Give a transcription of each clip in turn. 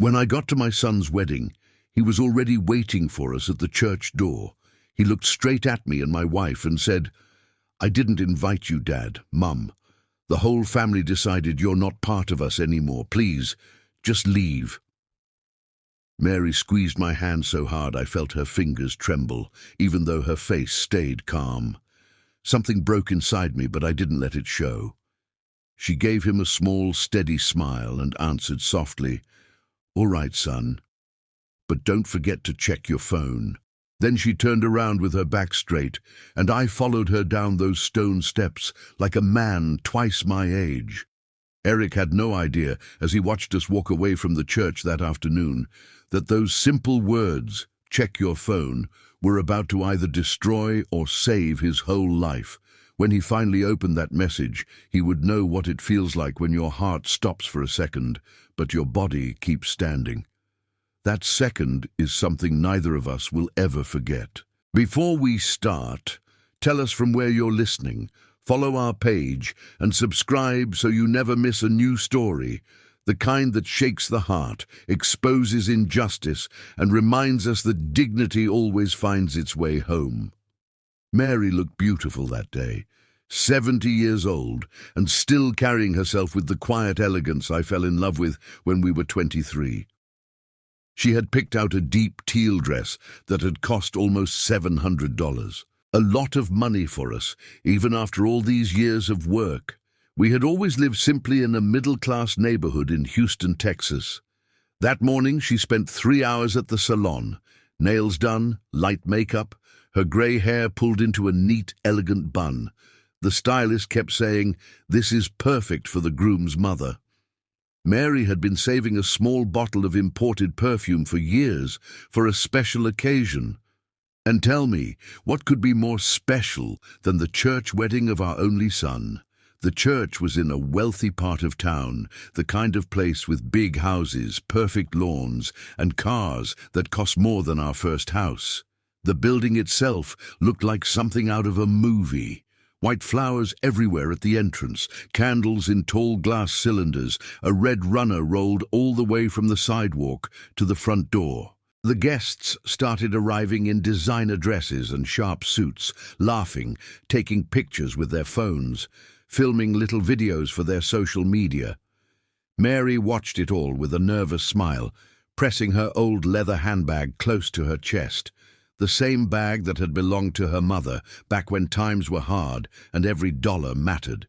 When I got to my son's wedding, he was already waiting for us at the church door. He looked straight at me and my wife and said, "I didn't invite you, Dad, Mum. The whole family decided you're not part of us anymore. Please, just leave." Mary squeezed my hand so hard I felt her fingers tremble, even though her face stayed calm. Something broke inside me, but I didn't let it show. She gave him a small, steady smile and answered softly, "All right, son, but don't forget to check your phone." Then she turned around with her back straight, and I followed her down those stone steps like a man twice my age. Eric had no idea, as he watched us walk away from the church that afternoon, that those simple words, "check your phone," were about to either destroy or save his whole life. When he finally opened that message, he would know what it feels like when your heart stops for a second, but your body keeps standing. That second is something neither of us will ever forget. Before we start, tell us from where you're listening, follow our page, and subscribe so you never miss a new story, the kind that shakes the heart, exposes injustice, and reminds us that dignity always finds its way home. Mary looked beautiful that day, 70 years old, and still carrying herself with the quiet elegance I fell in love with when we were 23. She had picked out a deep teal dress that had cost almost $700. A lot of money for us, even after all these years of work. We had always lived simply in a middle-class neighborhood in Houston, Texas. That morning she spent 3 hours at the salon, nails done, light makeup, her gray hair pulled into a neat, elegant bun. The stylist kept saying, "This is perfect for the groom's mother." Mary had been saving a small bottle of imported perfume for years, for a special occasion. And tell me, what could be more special than the church wedding of our only son? The church was in a wealthy part of town, the kind of place with big houses, perfect lawns, and cars that cost more than our first house. The building itself looked like something out of a movie. White flowers everywhere at the entrance, candles in tall glass cylinders, a red runner rolled all the way from the sidewalk to the front door. The guests started arriving in designer dresses and sharp suits, laughing, taking pictures with their phones, filming little videos for their social media. Mary watched it all with a nervous smile, pressing her old leather handbag close to her chest. The same bag that had belonged to her mother back when times were hard and every dollar mattered.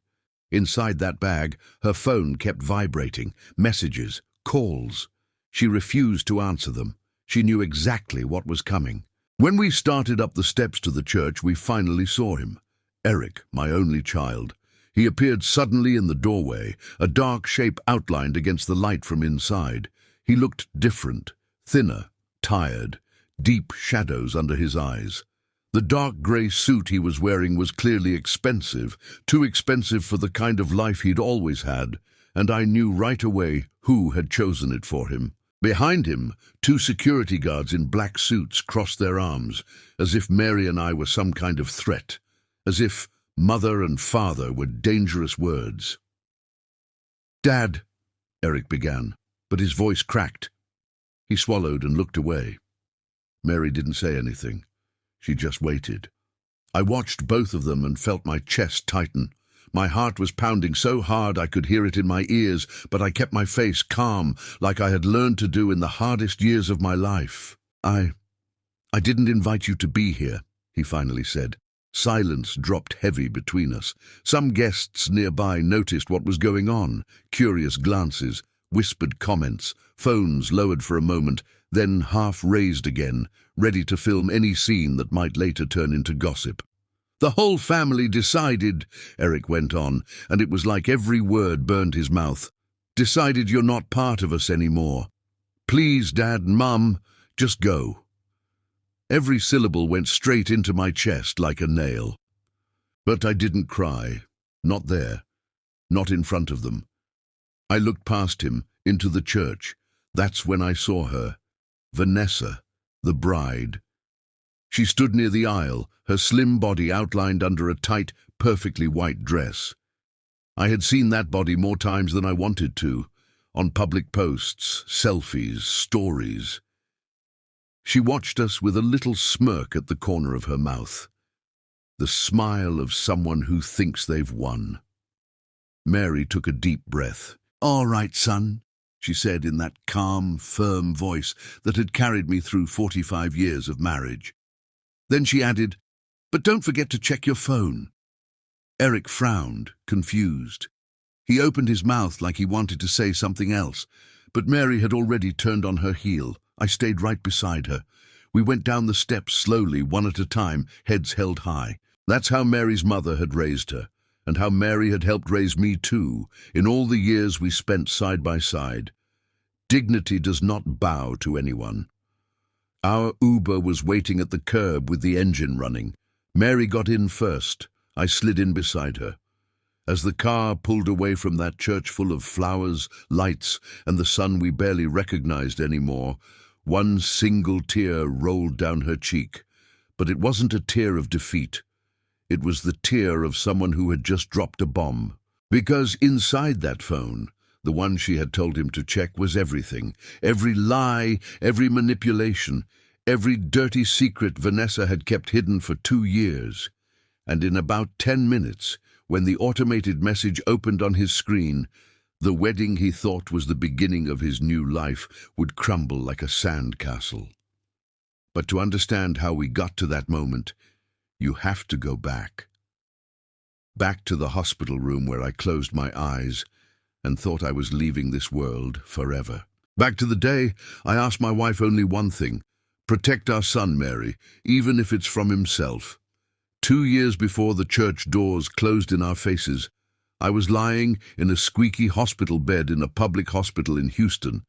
Inside that bag, her phone kept vibrating, messages, calls. She refused to answer them. She knew exactly what was coming. When we started up the steps to the church, we finally saw him. Eric, my only child. He appeared suddenly in the doorway, a dark shape outlined against the light from inside. He looked different, thinner, tired. Deep shadows under his eyes. The dark grey suit he was wearing was clearly expensive, too expensive for the kind of life he'd always had, and I knew right away who had chosen it for him. Behind him, 2 security guards in black suits crossed their arms, as if Mary and I were some kind of threat, as if mother and father were dangerous words. "Dad," Eric began, but his voice cracked. He swallowed and looked away. Mary didn't say anything. She just waited. I watched both of them and felt my chest tighten. My heart was pounding so hard I could hear it in my ears, but I kept my face calm, like I had learned to do in the hardest years of my life. I didn't invite you to be here," he finally said. Silence dropped heavy between us. Some guests nearby noticed what was going on. Curious glances, whispered comments, phones lowered for a moment, then half raised again, ready to film any scene that might later turn into gossip. "The whole family decided," Eric went on, and it was like every word burned his mouth, "decided you're not part of us anymore. Please, Dad and Mum, just go." Every syllable went straight into my chest like a nail. But I didn't cry. Not there. Not in front of them. I looked past him, into the church. That's when I saw her. Vanessa, the bride. She stood near the aisle, her slim body outlined under a tight, perfectly white dress. I had seen that body more times than I wanted to. on public posts, selfies, stories. She watched us with a little smirk at the corner of her mouth, the smile of someone who thinks they've won. Mary took a deep breath. "All right, son," she said in that calm, firm voice that had carried me through 45 years of marriage. Then she added, "But don't forget to check your phone." Eric frowned, confused. He opened his mouth like he wanted to say something else, but Mary had already turned on her heel. I stayed right beside her. We went down the steps slowly, one at a time, heads held high. That's how Mary's mother had raised her, and how Mary had helped raise me too, in all the years we spent side by side. Dignity does not bow to anyone. Our Uber was waiting at the curb with the engine running. Mary got in first. I slid in beside her. As the car pulled away from that church full of flowers, lights, and the sun we barely recognized anymore, one single tear rolled down her cheek. But it wasn't a tear of defeat. It was the tear of someone who had just dropped a bomb. Because inside that phone, the one she had told him to check, was everything. Every lie, every manipulation, every dirty secret Vanessa had kept hidden for 2 years. And in about 10 minutes, when the automated message opened on his screen, the wedding he thought was the beginning of his new life would crumble like a sand castle. But to understand how we got to that moment, you have to go back. Back to the hospital room where I closed my eyes and thought I was leaving this world forever. Back to the day I asked my wife only one thing: protect our son, Mary, even if it's from himself. 2 years before the church doors closed in our faces, I was lying in a squeaky hospital bed in a public hospital in Houston.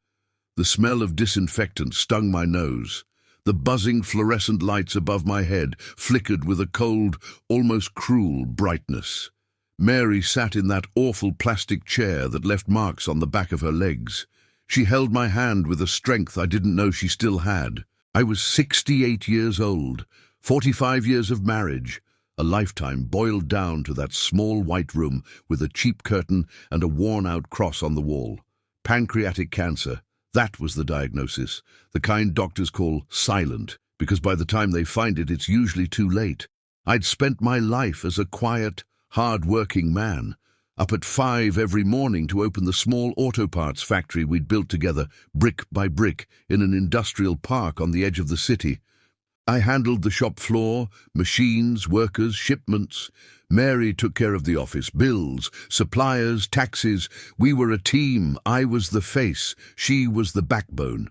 The smell of disinfectant stung my nose. The buzzing fluorescent lights above my head flickered with a cold, almost cruel brightness. Mary sat in that awful plastic chair that left marks on the back of her legs. She held my hand with a strength I didn't know she still had. I was 68 years old, 45 years of marriage, a lifetime boiled down to that small white room with a cheap curtain and a worn-out cross on the wall. Pancreatic cancer. That was the diagnosis, the kind doctors call silent, because by the time they find it, it's usually too late. I'd spent my life as a quiet, hard-working man, up at 5 every morning to open the small auto parts factory we'd built together, brick by brick, in an industrial park on the edge of the city. I handled the shop floor, machines, workers, shipments. Mary took care of the office, bills, suppliers, taxes. We were a team. I was the face, she was the backbone.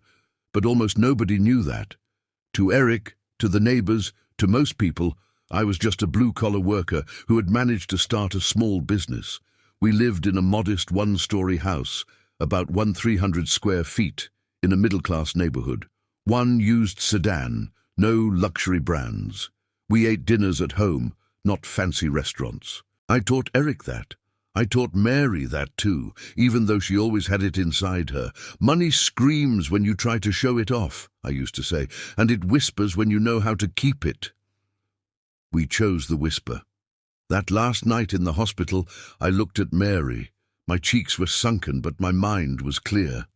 But almost nobody knew that. To Eric, to the neighbors, to most people, I was just a blue-collar worker who had managed to start a small business. We lived in a modest one-story house, about 1,300 square feet, in a middle-class neighborhood. One used sedan, no luxury brands. We ate dinners at home, not fancy restaurants. I taught Eric that. I taught Mary that too, even though she always had it inside her. Money screams when you try to show it off, I used to say, and it whispers when you know how to keep it. We chose the whisper. That last night in the hospital, I looked at Mary. My cheeks were sunken, but my mind was clear.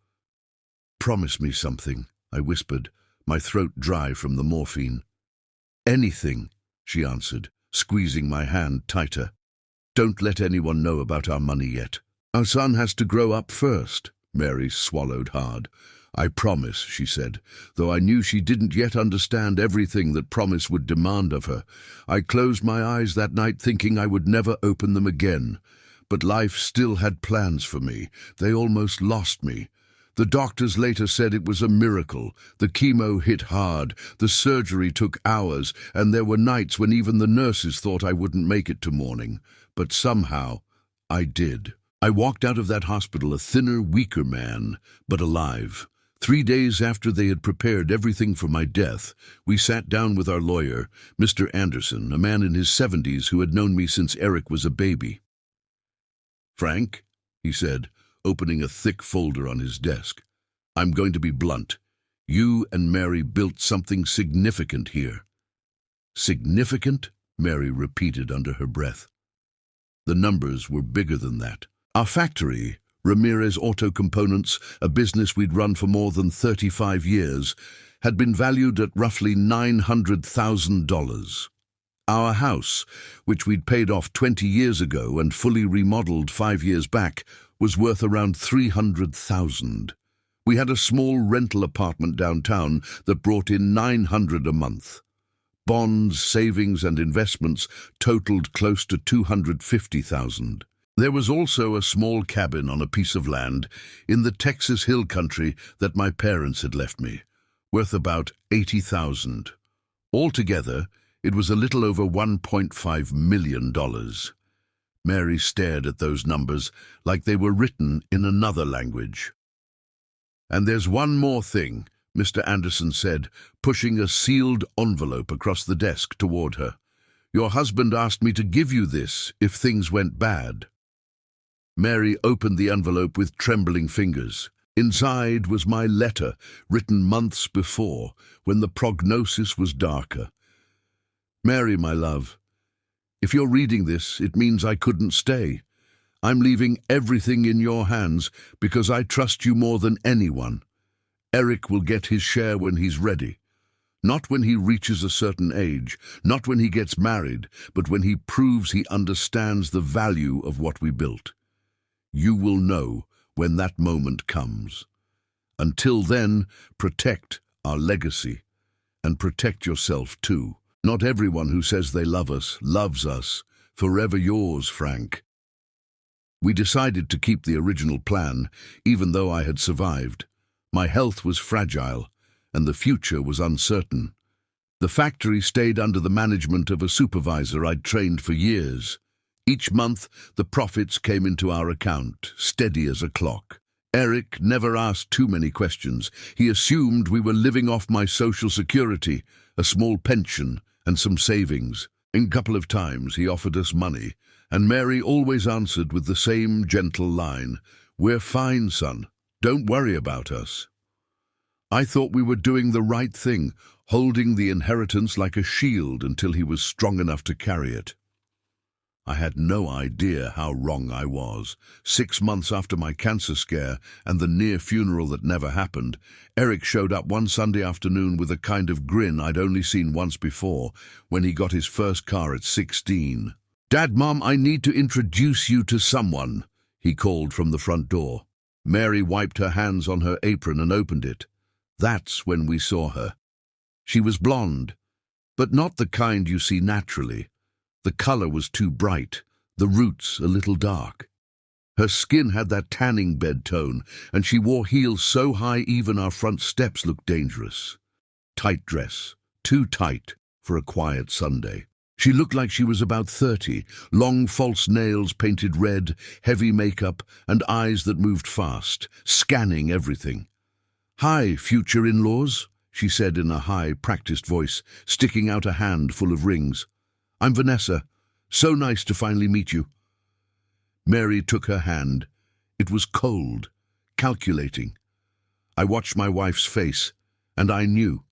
"Promise me something," I whispered, my throat dry from the morphine. "Anything," she answered, squeezing my hand tighter. "Don't let anyone know about our money yet. Our son has to grow up first." Mary swallowed hard. "I promise," she said, though I knew she didn't yet understand everything that promise would demand of her. I closed my eyes that night thinking I would never open them again. But life still had plans for me. They almost lost me. The doctors later said it was a miracle. The chemo hit hard, the surgery took hours, and there were nights when even the nurses thought I wouldn't make it to morning. But somehow, I did. I walked out of that hospital a thinner, weaker man, but alive. 3 days after they had prepared everything for my death, we sat down with our lawyer, Mr. Anderson, a man in his 70s who had known me since Eric was a baby. "Frank," he said, opening a thick folder on his desk, "I'm going to be blunt. You and Mary built something significant here." "Significant?" Mary repeated under her breath. The numbers were bigger than that. Our factory, Ramirez Auto Components, a business we'd run for more than 35 years, had been valued at roughly $900,000. Our house, which we'd paid off 20 years ago and fully remodeled 5 years back, was worth around $300,000. We had a small rental apartment downtown that brought in $900 a month. Bonds, savings and investments totaled close to $250,000. There was also a small cabin on a piece of land in the Texas Hill Country that my parents had left me, worth about $80,000. Altogether, it was a little over $1.5 million. Mary stared at those numbers like they were written in another language. "And there's one more thing," Mr. Anderson said, pushing a sealed envelope across the desk toward her. "Your husband asked me to give you this if things went bad." Mary opened the envelope with trembling fingers. Inside was my letter, written months before, when the prognosis was darker. "Mary, my love, if you're reading this, it means I couldn't stay. I'm leaving everything in your hands because I trust you more than anyone. Eric will get his share when he's ready. Not when he reaches a certain age, not when he gets married, but when he proves he understands the value of what we built. You will know when that moment comes. Until then, protect our legacy, and protect yourself too. Not everyone who says they love us loves us. Forever yours, Frank." We decided to keep the original plan, even though I had survived. My health was fragile, and the future was uncertain. The factory stayed under the management of a supervisor I'd trained for years. Each month, the profits came into our account, steady as a clock. Eric never asked too many questions. He assumed we were living off my Social Security, a small pension, and some savings. A couple of times he offered us money, and Mary always answered with the same gentle line, "We're fine, son. Don't worry about us." I thought we were doing the right thing, holding the inheritance like a shield until he was strong enough to carry it. I had no idea how wrong I was. 6 months after my cancer scare and the near funeral that never happened, Eric showed up one Sunday afternoon with a kind of grin I'd only seen once before, when he got his first car at 16. "Dad, Mom, I need to introduce you to someone," he called from the front door. Mary wiped her hands on her apron and opened it. That's when we saw her. She was blonde, but not the kind you see naturally. The color was too bright, the roots a little dark. Her skin had that tanning bed tone, and she wore heels so high even our front steps looked dangerous. Tight dress, too tight for a quiet Sunday. She looked like she was about 30, long false nails painted red, heavy makeup, and eyes that moved fast, scanning everything. "Hi, future in-laws," she said in a high, practiced voice, sticking out a hand full of rings. "I'm Vanessa. So nice to finally meet you." Mary took her hand. It was cold, calculating. I watched my wife's face, and I knew.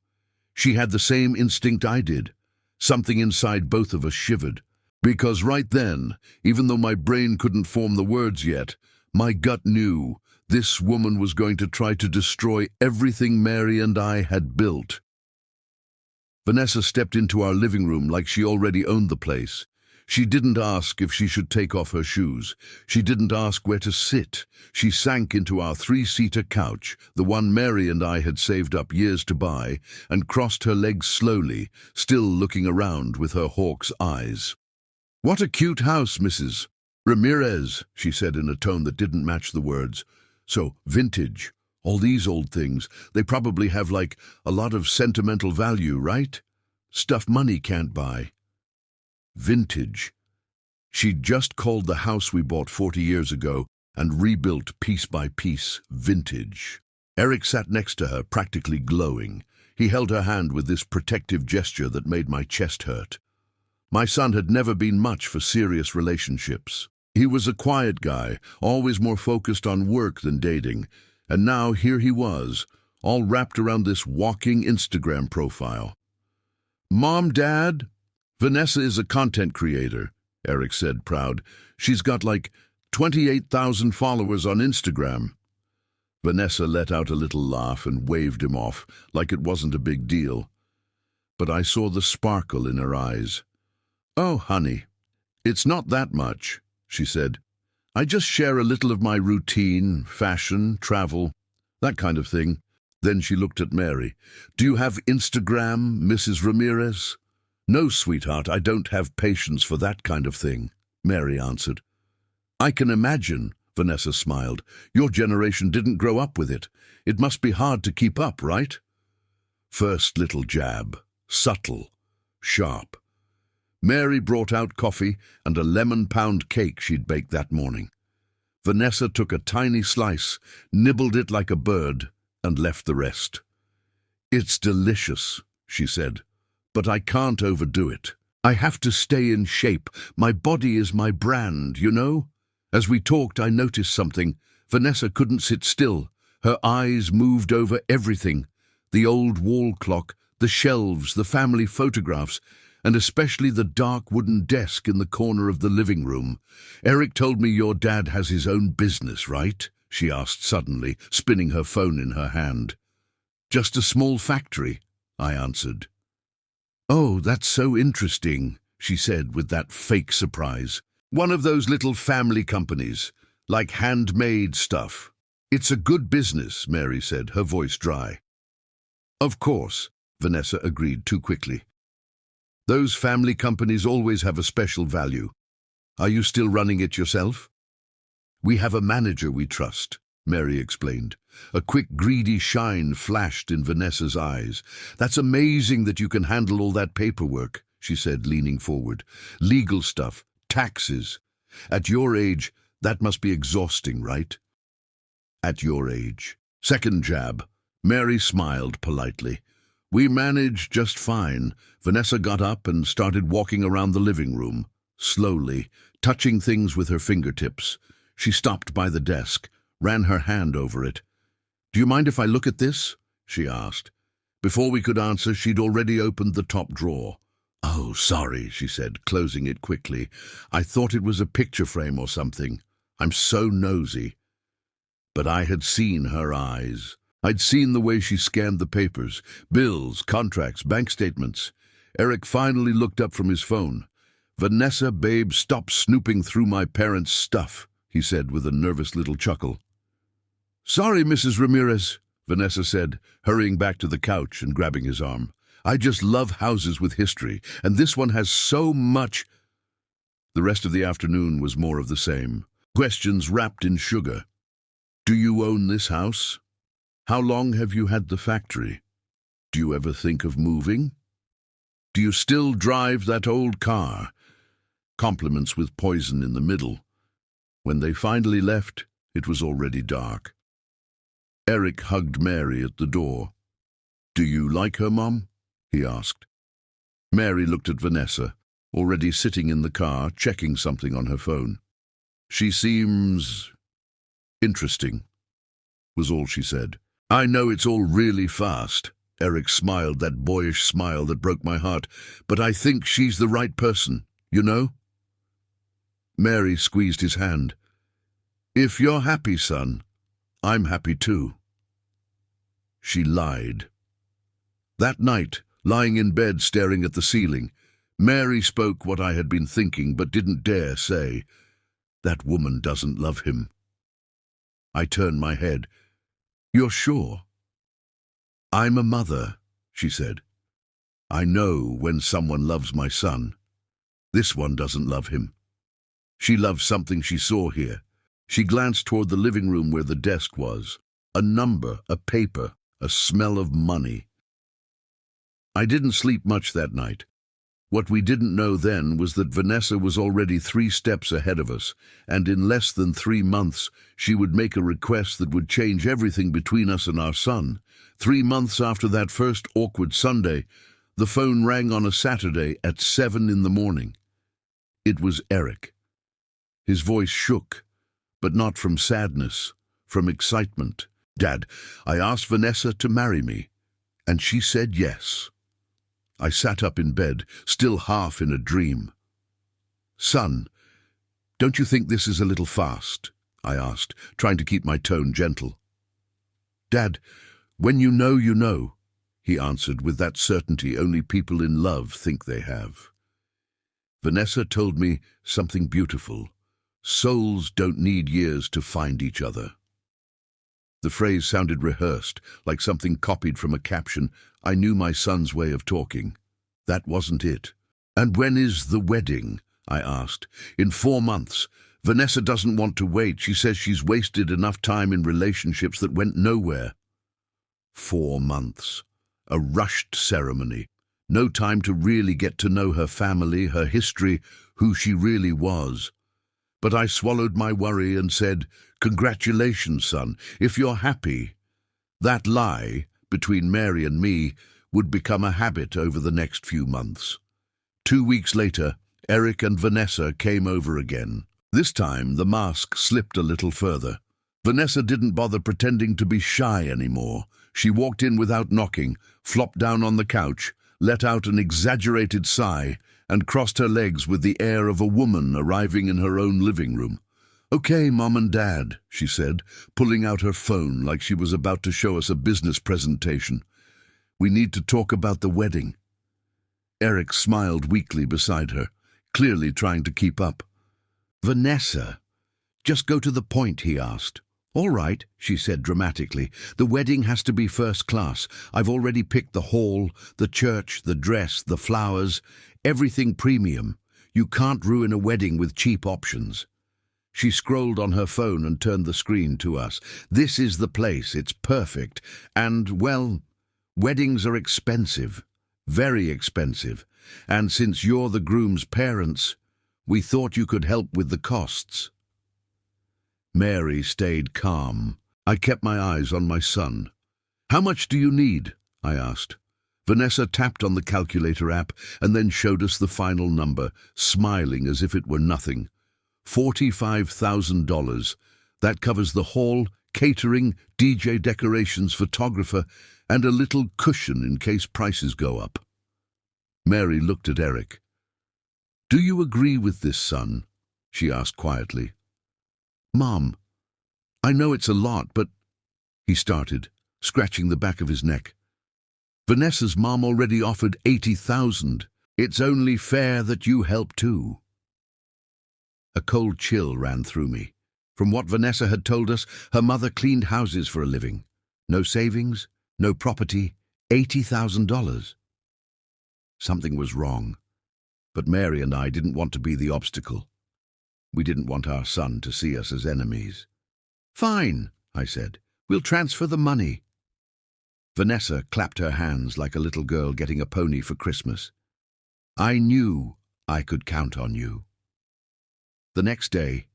She had the same instinct I did. Something inside both of us shivered. Because right then, even though my brain couldn't form the words yet, my gut knew this woman was going to try to destroy everything Mary and I had built. Vanessa stepped into our living room like she already owned the place. She didn't ask if she should take off her shoes. She didn't ask where to sit. She sank into our 3-seater couch, the one Mary and I had saved up years to buy, and crossed her legs slowly, still looking around with her hawk's eyes. "What a cute house, Mrs. Ramirez," she said in a tone that didn't match the words. "So, vintage. All these old things, they probably have like a lot of sentimental value, right? Stuff money can't buy." Vintage. She'd just called the house we bought 40 years ago and rebuilt piece by piece vintage. Eric sat next to her, practically glowing. He held her hand with this protective gesture that made my chest hurt. My son had never been much for serious relationships. He was a quiet guy, always more focused on work than dating. And now here he was, all wrapped around this walking Instagram profile. "Mom, Dad, Vanessa is a content creator," Eric said, proud. "She's got like 28,000 followers on Instagram." Vanessa let out a little laugh and waved him off, like it wasn't a big deal. But I saw the sparkle in her eyes. "Oh, honey, it's not that much," she said. "I just share a little of my routine, fashion, travel, that kind of thing." Then she looked at Mary. "Do you have Instagram, Mrs. Ramirez?" "No, sweetheart, I don't have patience for that kind of thing," Mary answered. "I can imagine," Vanessa smiled. "Your generation didn't grow up with it. It must be hard to keep up, right?" First little jab, subtle, sharp. Mary brought out coffee and a lemon pound cake she'd baked that morning. Vanessa took a tiny slice, nibbled it like a bird, and left the rest. "It's delicious," she said, "but I can't overdo it. I have to stay in shape. My body is my brand, you know?" As we talked, I noticed something. Vanessa couldn't sit still. Her eyes moved over everything. The old wall clock, the shelves, the family photographs, and especially the dark wooden desk in the corner of the living room. "Eric told me your dad has his own business, right?" she asked suddenly, spinning her phone in her hand. "Just a small factory," I answered. "Oh, that's so interesting," she said with that fake surprise. "One of those little family companies, like handmade stuff." "It's a good business," Mary said, her voice dry. "Of course," Vanessa agreed too quickly. "Those family companies always have a special value. Are you still running it yourself?" "We have a manager we trust," Mary explained. A quick, greedy shine flashed in Vanessa's eyes. "That's amazing that you can handle all that paperwork," she said, leaning forward. "Legal stuff, taxes. At your age, that must be exhausting, right?" "At your age." Second jab. Mary smiled politely. "We managed just fine." Vanessa got up and started walking around the living room, slowly, touching things with her fingertips. She stopped by the desk, ran her hand over it. "Do you mind if I look at this?" she asked. Before we could answer, she'd already opened the top drawer. "Oh, sorry," she said, closing it quickly. "I thought it was a picture frame or something. I'm so nosy." But I had seen her eyes. I'd seen the way she scanned the papers, bills, contracts, bank statements. Eric finally looked up from his phone. "Vanessa, babe, stop snooping through my parents' stuff," he said with a nervous little chuckle. "Sorry, Mrs. Ramirez," Vanessa said, hurrying back to the couch and grabbing his arm. "I just love houses with history, and this one has so much." The rest of the afternoon was more of the same. Questions wrapped in sugar. "Do you own this house? How long have you had the factory? Do you ever think of moving? Do you still drive that old car?" Compliments with poison in the middle. When they finally left, it was already dark. Eric hugged Mary at the door. "Do you like her, Mom?" he asked. Mary looked at Vanessa, already sitting in the car, checking something on her phone. "She seems interesting," was all she said. "I know it's all really fast." Eric smiled, that boyish smile that broke my heart. "But I think she's the right person, you know?" Mary squeezed his hand. "If you're happy, son, I'm happy too." She lied. That night, lying in bed staring at the ceiling, Mary spoke what I had been thinking but didn't dare say. "That woman doesn't love him." I turned my head. "You're sure?" "I'm a mother," she said. "I know when someone loves my son. This one doesn't love him. She loves something she saw here." She glanced toward the living room where the desk was. A number, a paper, a smell of money. I didn't sleep much that night. What we didn't know then was that Vanessa was already 3 steps ahead of us, and in less than 3 months she would make a request that would change everything between us and our son. 3 months after that first awkward Sunday, the phone rang on a Saturday at 7 in the morning. It was Eric. His voice shook, but not from sadness, from excitement. "Dad, I asked Vanessa to marry me, and she said yes." I sat up in bed, still half in a dream. "Son, Don't you think this is a little fast? I asked, trying to keep my tone gentle. Dad, when you know, he answered with that certainty only people in love think they have. Vanessa told me something beautiful. Souls don't need years to find each other. The phrase sounded rehearsed, like something copied from a caption. I knew my son's way of talking. That wasn't it. And when is the wedding? I asked. In 4 months. Vanessa doesn't want to wait. She says she's wasted enough time in relationships that went nowhere. 4 months. A rushed ceremony. No time to really get to know her family, her history, who she really was. But I swallowed my worry and said, congratulations, son, if you're happy. That lie, between Mary and me, would become a habit over the next few months. 2 weeks later, Eric and Vanessa came over again. This time, the mask slipped a little further. Vanessa didn't bother pretending to be shy anymore. She walked in without knocking, flopped down on the couch, let out an exaggerated sigh, and crossed her legs with the air of a woman arriving in her own living room. Okay, Mom and Dad, she said, pulling out her phone like she was about to show us a business presentation. We need to talk about the wedding. Eric smiled weakly beside her, clearly trying to keep up. Vanessa, just go to the point, he asked. All right, she said dramatically. The wedding has to be first class. I've already picked the hall, the church, the dress, the flowers, everything premium. You can't ruin a wedding with cheap options. She scrolled on her phone and turned the screen to us. This is the place. It's perfect. And, well, weddings are expensive. Very expensive. And since you're the groom's parents, we thought you could help with the costs. Mary stayed calm. I kept my eyes on my son. How much do you need? I asked. Vanessa tapped on the calculator app and then showed us the final number, smiling as if it were nothing. $45,000. That covers the hall, catering, DJ decorations, photographer, and a little cushion in case prices go up. Mary looked at Eric. Do you agree with this, son? She asked quietly. Mom, I know it's a lot, but... He started, scratching the back of his neck. Vanessa's mom already offered $80,000. It's only fair that you help too. A cold chill ran through me. From what Vanessa had told us, her mother cleaned houses for a living. No savings, no property, $80,000. Something was wrong, but Mary and I didn't want to be the obstacle. We didn't want our son to see us as enemies. Fine, I said. We'll transfer the money. Vanessa clapped her hands like a little girl getting a pony for Christmas. I knew I could count on you. The next day,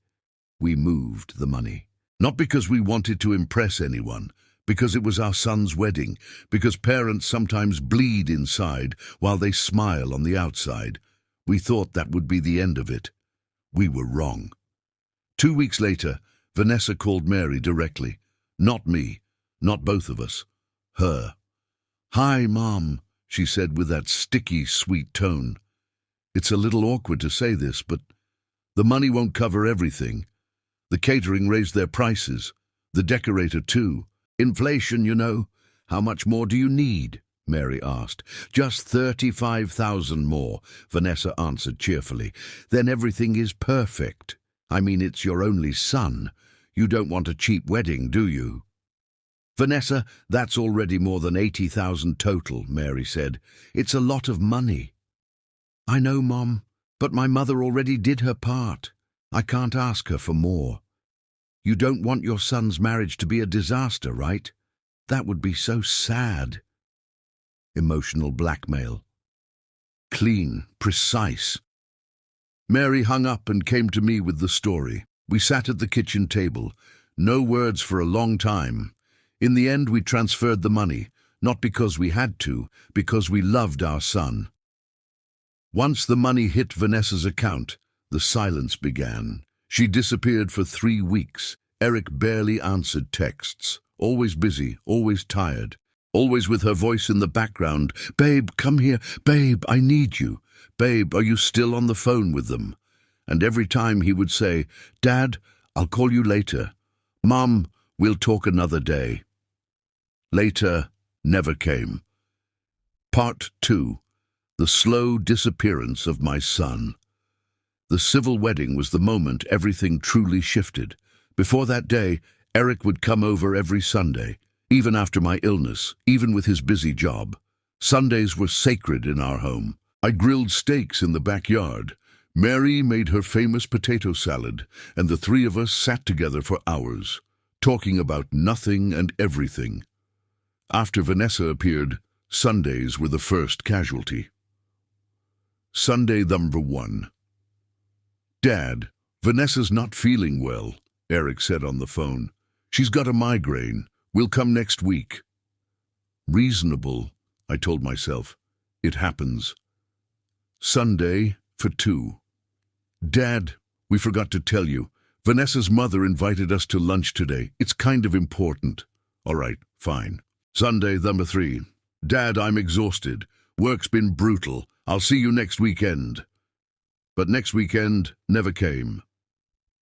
we moved the money. Not because we wanted to impress anyone, because it was our son's wedding, because parents sometimes bleed inside while they smile on the outside. We thought that would be the end of it. We were wrong. 2 weeks later, Vanessa called Mary directly. Not me, not both of us. Her. Hi, Mom, she said with that sticky, sweet tone. It's a little awkward to say this, but the money won't cover everything. The catering raised their prices. The decorator, too. Inflation, you know. How much more do you need? Mary asked. Just $35,000 more, Vanessa answered cheerfully. Then everything is perfect. I mean, it's your only son. You don't want a cheap wedding, do you? Vanessa, that's already more than $80,000 total, Mary said. It's a lot of money. I know, Mom, but my mother already did her part. I can't ask her for more. You don't want your son's marriage to be a disaster, right? That would be so sad. Emotional blackmail. Clean, precise. Mary hung up and came to me with the story. We sat at the kitchen table. No words for a long time. In the end, we transferred the money, not because we had to, because we loved our son. Once the money hit Vanessa's account, the silence began. She disappeared for 3 weeks. Eric barely answered texts. Always busy, always tired. Always with her voice in the background. Babe, come here. Babe, I need you. Babe, are you still on the phone with them? and every time he would say, "Dad, I'll call you later. Mom, we'll talk another day." Later never came. Part 2. The slow disappearance of my son. The civil wedding was the moment everything truly shifted. Before that day, Eric would come over every Sunday, even after my illness, even with his busy job. Sundays were sacred in our home. I grilled steaks in the backyard. Mary made her famous potato salad, and the three of us sat together for hours, talking about nothing and everything. After Vanessa appeared, Sundays were the first casualty. Sunday number 1. "Dad, Vanessa's not feeling well," Eric said on the phone. "She's got a migraine. We'll come next week." Reasonable, I told myself. It happens. Sunday for 2. "Dad, we forgot to tell you. Vanessa's mother invited us to lunch today. It's kind of important." "All right, fine." Sunday number 3. "Dad, I'm exhausted. Work's been brutal. I'll see you next weekend." But next weekend never came.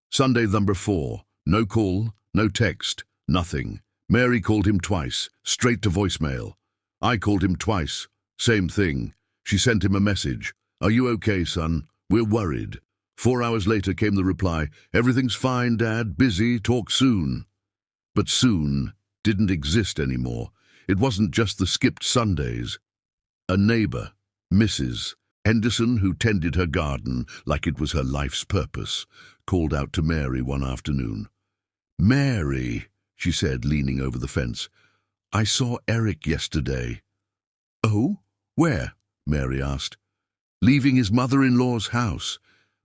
Sunday number 4. No call, no text, nothing. Mary called him twice, straight to voicemail. I called him twice, same thing. She sent him a message. "Are you okay, son? We're worried." 4 hours later came the reply, "Everything's fine, Dad, busy, talk soon." But soon didn't exist anymore. It wasn't just the skipped Sundays. A neighbor, Mrs. Henderson, who tended her garden like it was her life's purpose, called out to Mary one afternoon. "Mary," she said, leaning over the fence, "I saw Eric yesterday." "Oh? Where?" Mary asked. "Leaving his mother-in-law's house.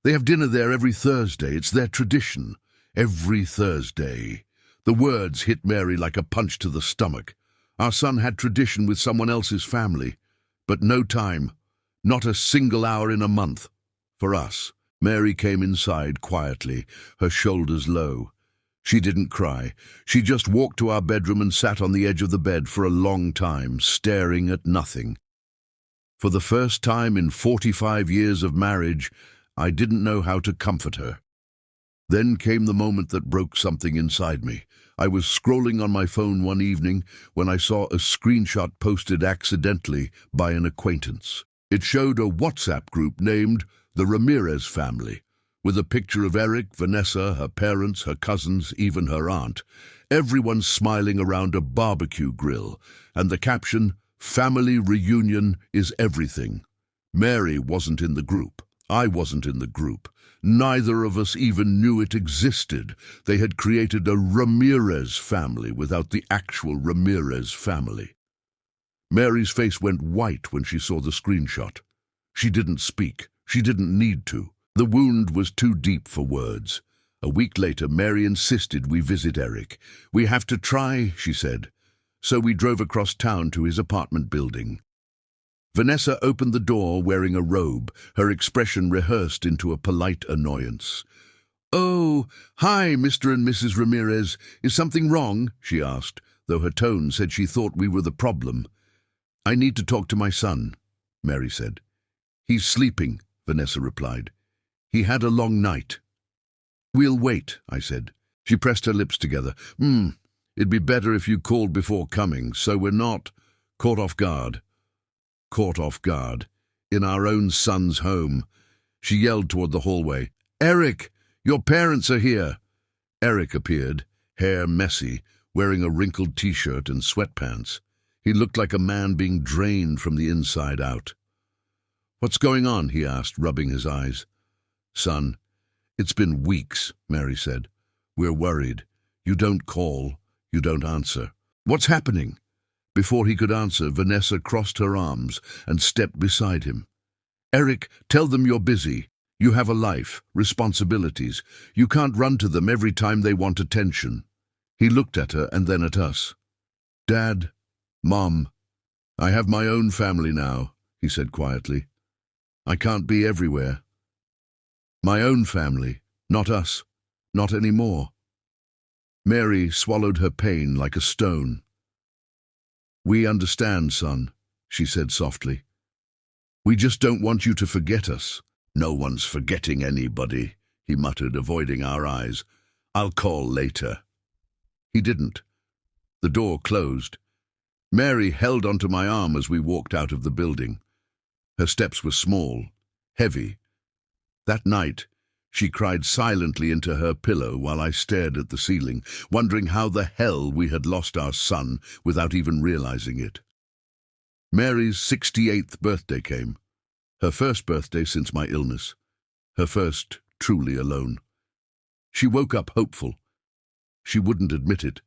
They have dinner there every Thursday. It's their tradition. Every Thursday." The words hit Mary like a punch to the stomach. Our son had tradition with someone else's family, but no time, not a single hour in a month, for us. Mary came inside quietly, her shoulders low. She didn't cry. She just walked to our bedroom and sat on the edge of the bed for a long time, staring at nothing. For the first time in 45 years of marriage, I didn't know how to comfort her. Then came the moment that broke something inside me. I was scrolling on my phone one evening when I saw a screenshot posted accidentally by an acquaintance. It showed a WhatsApp group named The Ramirez Family, with a picture of Eric, Vanessa, her parents, her cousins, even her aunt. Everyone smiling around a barbecue grill, and the caption, "Family reunion is everything." Mary wasn't in the group. I wasn't in the group. Neither of us even knew it existed. They had created a Ramirez family without the actual Ramirez family. Mary's face went white when she saw the screenshot. She didn't speak. She didn't need to. The wound was too deep for words. A week later, Mary insisted we visit Eric. "We have to try," she said. So we drove across town to his apartment building. Vanessa opened the door wearing a robe, her expression rehearsed into a polite annoyance. "Oh, hi, Mr. and Mrs. Ramirez. Is something wrong?" she asked, though her tone said she thought we were the problem. "I need to talk to my son," Mary said. "He's sleeping," Vanessa replied. "He had a long night." "We'll wait," I said. She pressed her lips together. It'd be better if you called before coming, so we're not caught off guard." Caught off guard. In our own son's home. She yelled toward the hallway, "Eric, your parents are here." Eric appeared, hair messy, wearing a wrinkled t-shirt and sweatpants. He looked like a man being drained from the inside out. "What's going on?" he asked, rubbing his eyes. "Son, it's been weeks," Mary said. "We're worried. You don't call. You don't answer. What's happening?" Before he could answer, Vanessa crossed her arms and stepped beside him. "Eric, tell them you're busy. You have a life, responsibilities. You can't run to them every time they want attention." He looked at her and then at us. "Dad, Mom, I have my own family now," he said quietly. "I can't be everywhere. My own family, not us, not anymore." Mary swallowed her pain like a stone. "We understand, son," she said softly. "We just don't want you to forget us." No one's forgetting anybody, he muttered, avoiding our eyes. I'll call later. He didn't. The door closed. Mary held onto my arm as we walked out of the building. Her steps were small, heavy. That night, she cried silently into her pillow while I stared at the ceiling, wondering how the hell we had lost our son without even realizing it. Mary's 68th birthday came. Her first birthday since my illness. Her first truly alone. She woke up hopeful. She wouldn't admit it,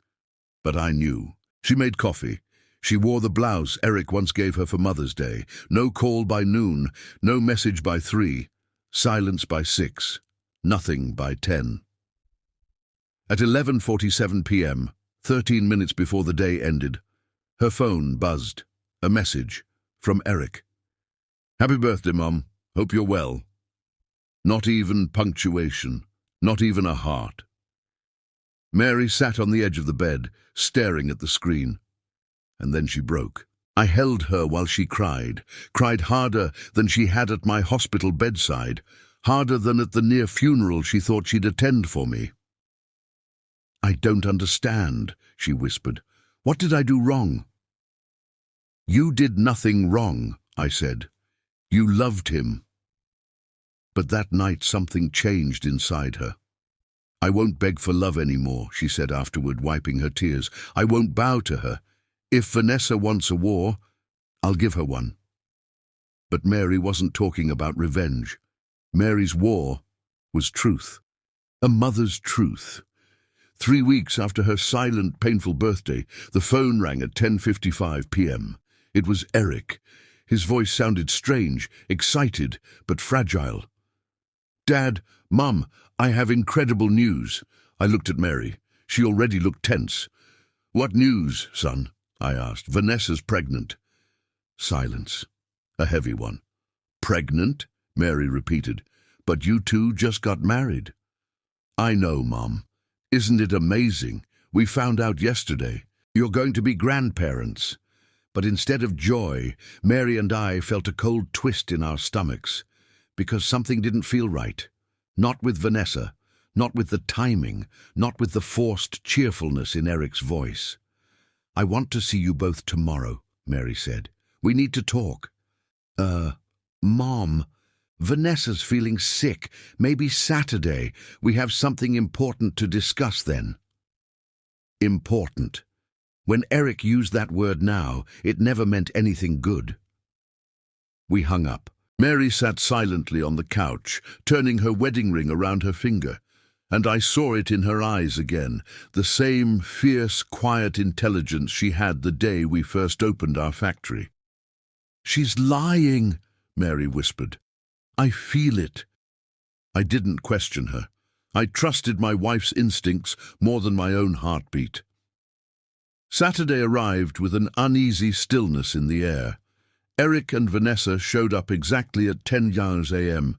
but I knew. She made coffee. She wore the blouse Eric once gave her for Mother's Day. No call by noon, no message by 3, silence by 6, nothing by 10. At 11:47 p.m., 13 minutes before the day ended, her phone buzzed. A message from Eric. Happy birthday, Mom. Hope you're well. Not even punctuation, not even a heart. Mary sat on the edge of the bed, staring at the screen. And then she broke. I held her while she cried harder than she had at my hospital bedside, harder than at the near funeral she thought she'd attend for me. I don't understand, she whispered. What did I do wrong? You did nothing wrong, I said. You loved him. But that night something changed inside her. I won't beg for love anymore, she said afterward, wiping her tears. I won't bow to her. If Vanessa wants a war, I'll give her one. But Mary wasn't talking about revenge. Mary's war was truth. A mother's truth. 3 weeks after her silent, painful birthday, the phone rang at 10:55 p.m. It was Eric. His voice sounded strange, excited, but fragile. Dad, Mum, I have incredible news. I looked at Mary. She already looked tense. What news, son? I asked. Vanessa's pregnant. Silence. A heavy one. Pregnant? Mary repeated. But you two just got married. I know, Mom. Isn't it amazing? We found out yesterday. You're going to be grandparents. But instead of joy, Mary and I felt a cold twist in our stomachs, because something didn't feel right. Not with Vanessa, not with the timing, not with the forced cheerfulness in Eric's voice. I want to see you both tomorrow, Mary said. We need to talk. Mom, Vanessa's feeling sick. Maybe Saturday. We have something important to discuss then. Important. When Eric used that word now, it never meant anything good. We hung up. Mary sat silently on the couch, turning her wedding ring around her finger, and I saw it in her eyes again, the same fierce, quiet intelligence she had the day we first opened our factory. She's lying, Mary whispered. I feel it. I didn't question her. I trusted my wife's instincts more than my own heartbeat. Saturday arrived with an uneasy stillness in the air. Eric and Vanessa showed up exactly at 10 a.m.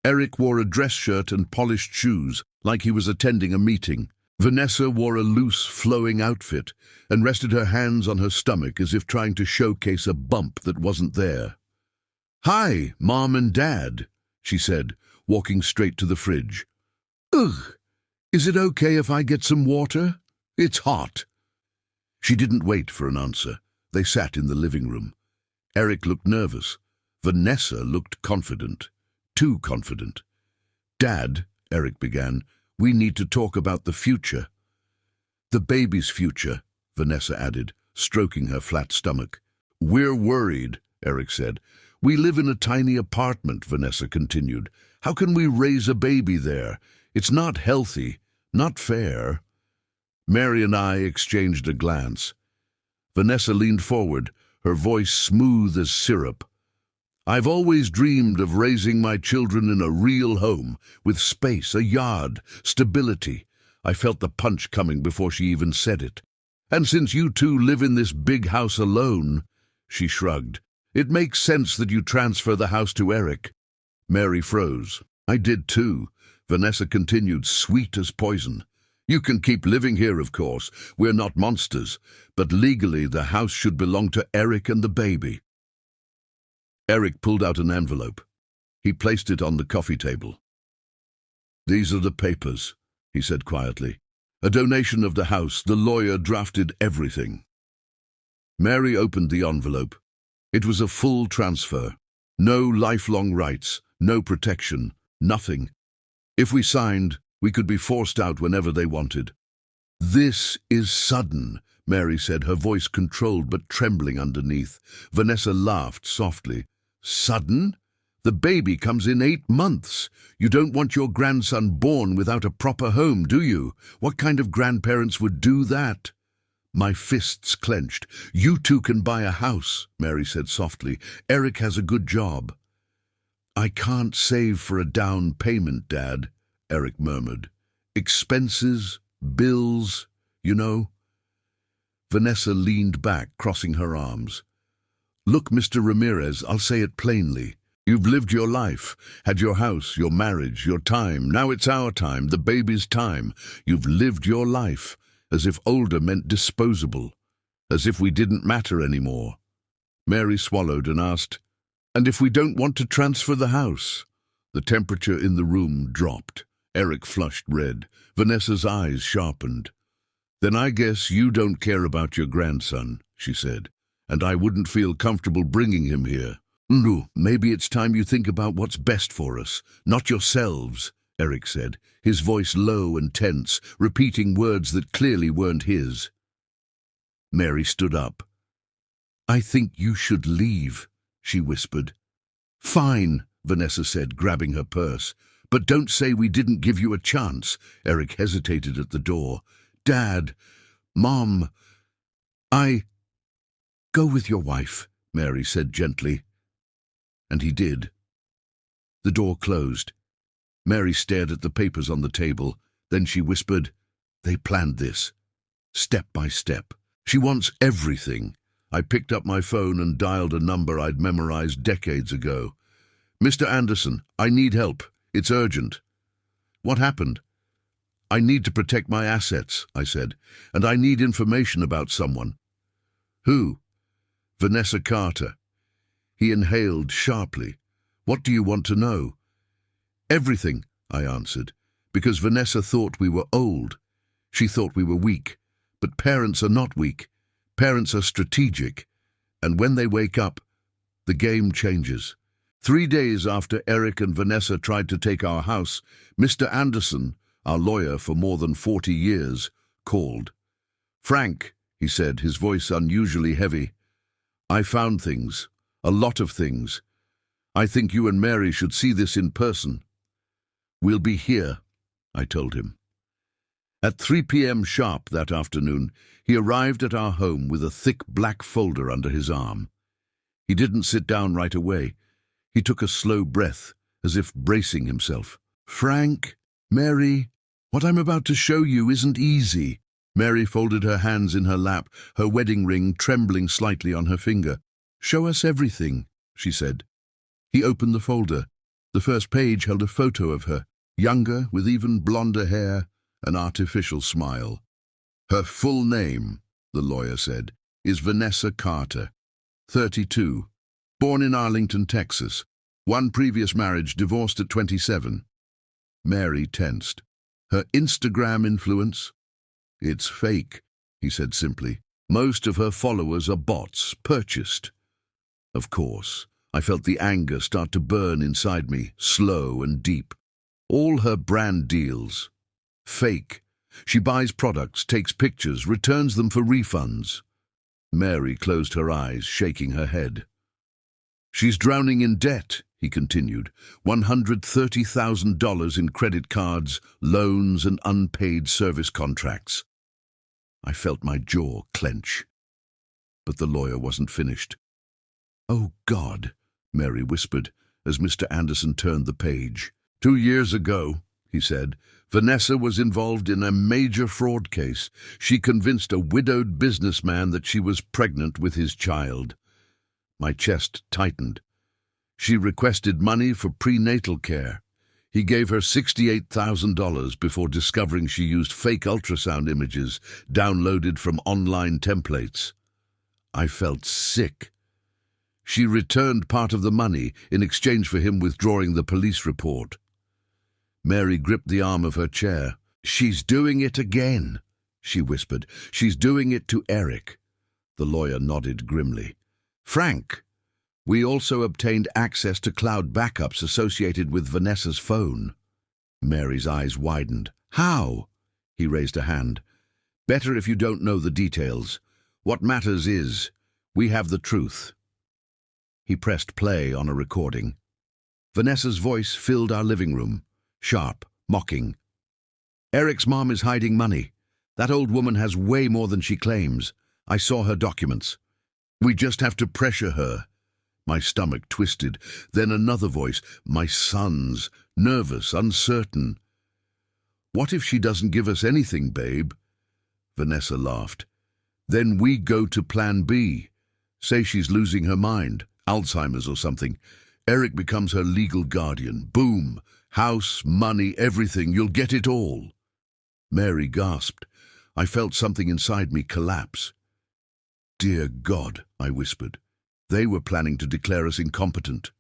Eric wore a dress shirt and polished shoes, like he was attending a meeting. Vanessa wore a loose, flowing outfit and rested her hands on her stomach as if trying to showcase a bump that wasn't there. Hi, Mom and Dad, she said, walking straight to the fridge. Ugh, is it okay if I get some water? It's hot. She didn't wait for an answer. They sat in the living room. Eric looked nervous. Vanessa looked confident. Too confident. Dad, Eric began, we need to talk about the future. The baby's future, Vanessa added, stroking her flat stomach. We're worried, Eric said. We live in a tiny apartment, Vanessa continued. How can we raise a baby there? It's not healthy, not fair. Mary and I exchanged a glance. Vanessa leaned forward, her voice smooth as syrup. I've always dreamed of raising my children in a real home, with space, a yard, stability. I felt the punch coming before she even said it. And since you two live in this big house alone, she shrugged, it makes sense that you transfer the house to Eric. Mary froze. I did too. Vanessa continued, sweet as poison. You can keep living here, of course. We're not monsters. But legally, the house should belong to Eric and the baby. Eric pulled out an envelope. He placed it on the coffee table. "These are the papers," he said quietly. "A donation of the house. The lawyer drafted everything." Mary opened the envelope. It was a full transfer. No lifelong rights, no protection, nothing. If we signed, we could be forced out whenever they wanted. "This is sudden," Mary said, her voice controlled but trembling underneath. Vanessa laughed softly. "Sudden? The baby comes in 8 months. You don't want your grandson born without a proper home, do you? What kind of grandparents would do that?" My fists clenched. "You two can buy a house," Mary said softly. "Eric has a good job." "I can't save for a down payment, Dad," Eric murmured. "Expenses, bills, you know." Vanessa leaned back, crossing her arms. "Look, Mr. Ramirez, I'll say it plainly. You've lived your life, had your house, your marriage, your time. Now it's our time, the baby's time. You've lived your life, as if older meant disposable, as if we didn't matter anymore." Mary swallowed and asked, "And if we don't want to transfer the house?" The temperature in the room dropped. Eric flushed red. Vanessa's eyes sharpened. "Then I guess you don't care about your grandson," she said, "and I wouldn't feel comfortable bringing him here." "No, maybe it's time you think about what's best for us, not yourselves," Eric said, his voice low and tense, repeating words that clearly weren't his. Mary stood up. "I think you should leave," she whispered. "Fine," Vanessa said, grabbing her purse. "But don't say we didn't give you a chance." Eric hesitated at the door. "Dad, Mom, Go with your wife," Mary said gently. And he did. The door closed. Mary stared at the papers on the table. Then she whispered, "They planned this, step by step. She wants everything." I picked up my phone and dialed a number I'd memorized decades ago. "Mr. Anderson, I need help. It's urgent." "What happened?" "I need to protect my assets," I said, "and I need information about someone." "Who?" "Vanessa Carter." He inhaled sharply. "What do you want to know?" "Everything," I answered, "because Vanessa thought we were old. She thought we were weak. But parents are not weak. Parents are strategic. And when they wake up, the game changes. 3 days after Eric and Vanessa tried to take our house, Mr. Anderson, our lawyer for more than 40 years, called. "Frank," he said, his voice unusually heavy, "I found things. A lot of things. I think you and Mary should see this in person." "We'll be here," I told him. At 3 p.m. sharp that afternoon, he arrived at our home with a thick black folder under his arm. He didn't sit down right away. He took a slow breath, as if bracing himself. "Frank, Mary, what I'm about to show you isn't easy." Mary folded her hands in her lap, her wedding ring trembling slightly on her finger. "Show us everything," she said. He opened the folder. The first page held a photo of her, younger, with even blonder hair, an artificial smile. "Her full name," the lawyer said, "is Vanessa Carter, 32, born in Arlington, Texas. 1 previous marriage, divorced at 27. Mary tensed. "Her Instagram influence?" "It's fake," he said simply. "Most of her followers are bots, purchased." Of course, I felt the anger start to burn inside me, slow and deep. All her brand deals. Fake. She buys products, takes pictures, returns them for refunds. Mary closed her eyes, shaking her head. "She's drowning in debt," he continued. $130,000 in credit cards, loans, and unpaid service contracts. I felt my jaw clench. But the lawyer wasn't finished. "Oh, God," Mary whispered, as Mr. Anderson turned the page. 2 years ago," he said, "Vanessa was involved in a major fraud case. She convinced a widowed businessman that she was pregnant with his child." My chest tightened. "She requested money for prenatal care. He gave her $68,000 before discovering she used fake ultrasound images downloaded from online templates." I felt sick. She returned part of the money in exchange for him withdrawing the police report. Mary gripped the arm of her chair. "She's doing it again," she whispered. "She's doing it to Eric." The lawyer nodded grimly. "Frank, we also obtained access to cloud backups associated with Vanessa's phone." Mary's eyes widened. "How?" He raised a hand. "Better if you don't know the details. What matters is, we have the truth." He pressed play on a recording. Vanessa's voice filled our living room, sharp, mocking. "Eric's mom is hiding money. That old woman has way more than she claims. I saw her documents. We just have to pressure her." My stomach twisted. Then another voice, my son's, nervous, uncertain. "What if she doesn't give us anything, babe?" Vanessa laughed. "Then we go to plan B. Say she's losing her mind, Alzheimer's or something. Eric becomes her legal guardian. Boom! House, money, everything. You'll get it all." Mary gasped. I felt something inside me collapse. "Dear God," I whispered. "They were planning to declare us incompetent."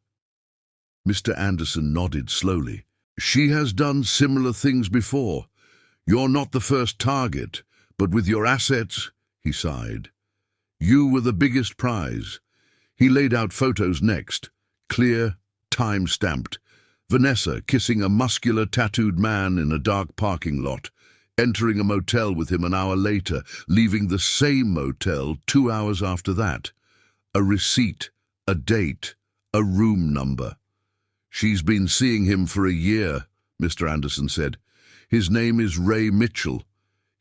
Mr. Anderson nodded slowly. "She has done similar things before. You're not the first target, but with your assets," he sighed. "You were the biggest prize." He laid out photos next, clear, time-stamped. Vanessa kissing a muscular, tattooed man in a dark parking lot, entering a motel with him an hour later, leaving the same motel 2 hours after that. A receipt, a date, a room number. "She's been seeing him for a year," Mr. Anderson said. "His name is Ray Mitchell.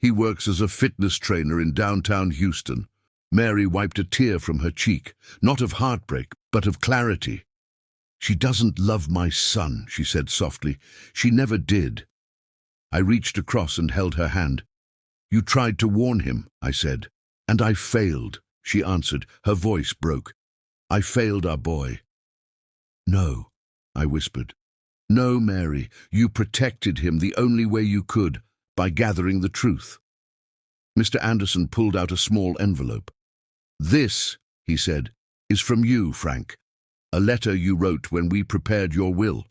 He works as a fitness trainer in downtown Houston." Mary wiped a tear from her cheek, not of heartbreak, but of clarity. "She doesn't love my son," she said softly. "She never did." I reached across and held her hand. "You tried to warn him," I said. "And I failed," she answered. Her voice broke. "I failed our boy." "No," I whispered. "No, Mary, you protected him the only way you could, by gathering the truth." Mr. Anderson pulled out a small envelope. "This," he said, "is from you, Frank. A letter you wrote when we prepared your will.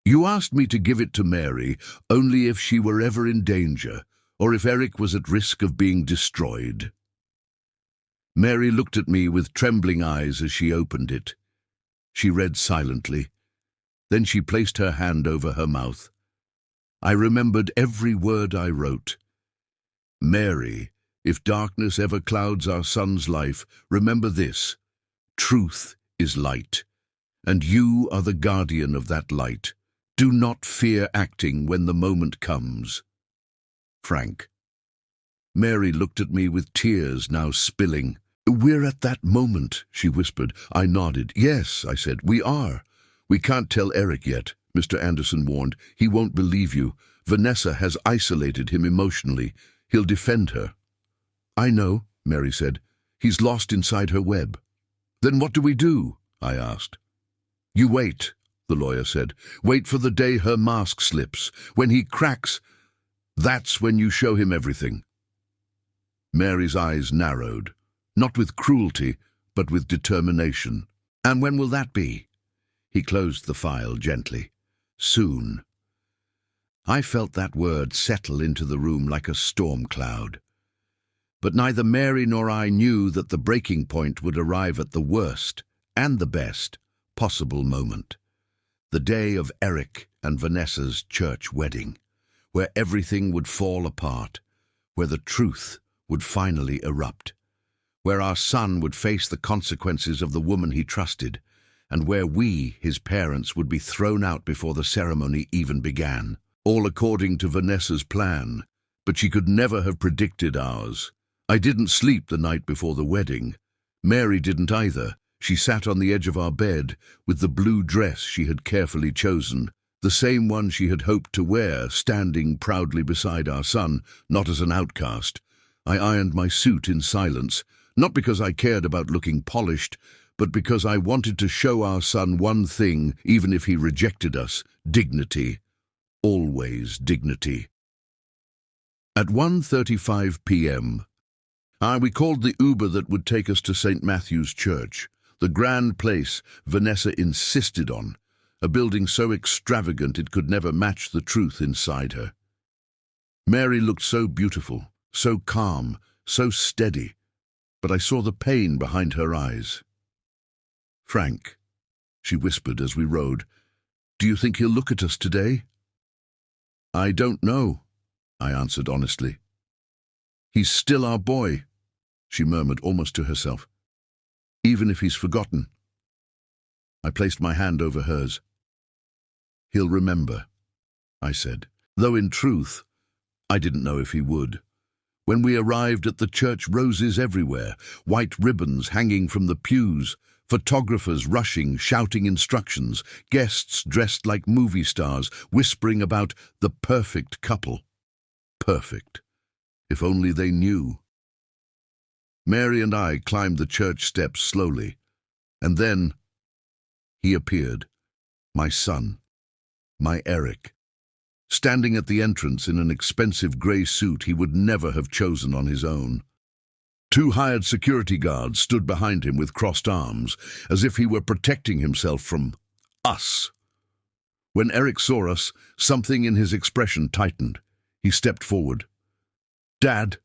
You asked me to give it to Mary only if she were ever in danger, or if Eric was at risk of being destroyed." Mary looked at me with trembling eyes as she opened it. She read silently. Then she placed her hand over her mouth. I remembered every word I wrote. "Mary, if darkness ever clouds our son's life, remember this. Truth is light, and you are the guardian of that light. Do not fear acting when the moment comes. Frank." Mary looked at me with tears now spilling. "We're at that moment," she whispered. I nodded. "Yes," I said, "we are. We can't tell Eric yet," Mr. Anderson warned. "He won't believe you. Vanessa has isolated him emotionally. He'll defend her." "I know," Mary said. "He's lost inside her web." "Then what do we do?" I asked. "You wait," the lawyer said. "Wait for the day her mask slips. When he cracks, that's when you show him everything." Mary's eyes narrowed, not with cruelty, but with determination. "And when will that be?" He closed the file gently. "Soon." I felt that word settle into the room like a storm cloud. But neither Mary nor I knew that the breaking point would arrive at the worst and the best possible moment. The day of Eric and Vanessa's church wedding, where everything would fall apart, where the truth would finally erupt, where our son would face the consequences of the woman he trusted, and where we, his parents, would be thrown out before the ceremony even began. All according to Vanessa's plan, but she could never have predicted ours. I didn't sleep the night before the wedding. Mary didn't either. She sat on the edge of our bed with the blue dress she had carefully chosen, the same one she had hoped to wear, standing proudly beside our son, not as an outcast. I ironed my suit in silence, not because I cared about looking polished, but because I wanted to show our son one thing, even if he rejected us: dignity. Always dignity. At 1:35 p.m., we called the Uber that would take us to St. Matthew's Church. The grand place Vanessa insisted on, a building so extravagant it could never match the truth inside her. Mary looked so beautiful, so calm, so steady, but I saw the pain behind her eyes. "Frank," she whispered as we rode, "do you think he'll look at us today?" "I don't know," I answered honestly. "He's still our boy," she murmured almost to herself, "even if he's forgotten." I placed my hand over hers. "He'll remember," I said, though in truth, I didn't know if he would. When we arrived at the church, roses everywhere, white ribbons hanging from the pews, photographers rushing, shouting instructions, guests dressed like movie stars, whispering about the perfect couple. Perfect. If only they knew. Mary and I climbed the church steps slowly, and then he appeared, my son, my Eric, standing at the entrance in an expensive grey suit he would never have chosen on his own. 2 hired security guards stood behind him with crossed arms, as if he were protecting himself from us. When Eric saw us, something in his expression tightened. He stepped forward. "Dad,"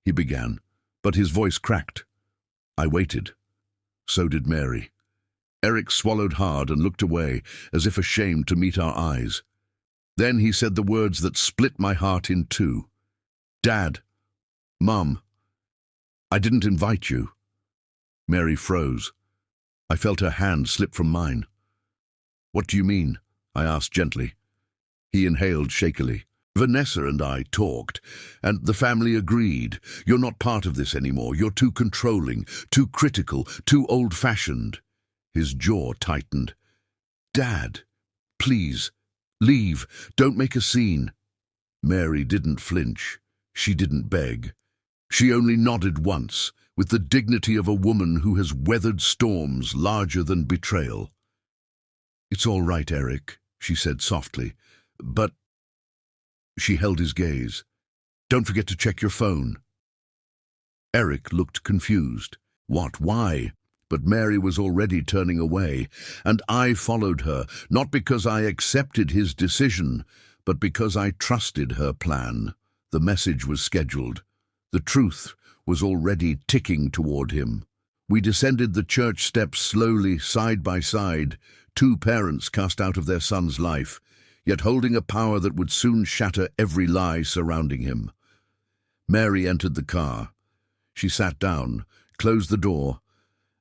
he began, but his voice cracked. I waited. So did Mary. Eric swallowed hard and looked away, as if ashamed to meet our eyes. Then he said the words that split my heart in two. "Dad, Mum, I didn't invite you." Mary froze. I felt her hand slip from mine. "What do you mean?" I asked gently. He inhaled shakily. "Vanessa and I talked, and the family agreed. You're not part of this anymore. You're too controlling, too critical, too old-fashioned." His jaw tightened. "Dad, please, leave. Don't make a scene." Mary didn't flinch. She didn't beg. She only nodded once, with the dignity of a woman who has weathered storms larger than betrayal. "It's all right, Eric," she said softly, "but—" She held his gaze. "Don't forget to check your phone." Eric looked confused. What? Why? But Mary was already turning away, and I followed her, not because I accepted his decision, but because I trusted her plan. The message was scheduled. The truth was already ticking toward him. We descended the church steps slowly, side by side, 2 parents cast out of their son's life, yet holding a power that would soon shatter every lie surrounding him. Mary entered the car. She sat down, closed the door,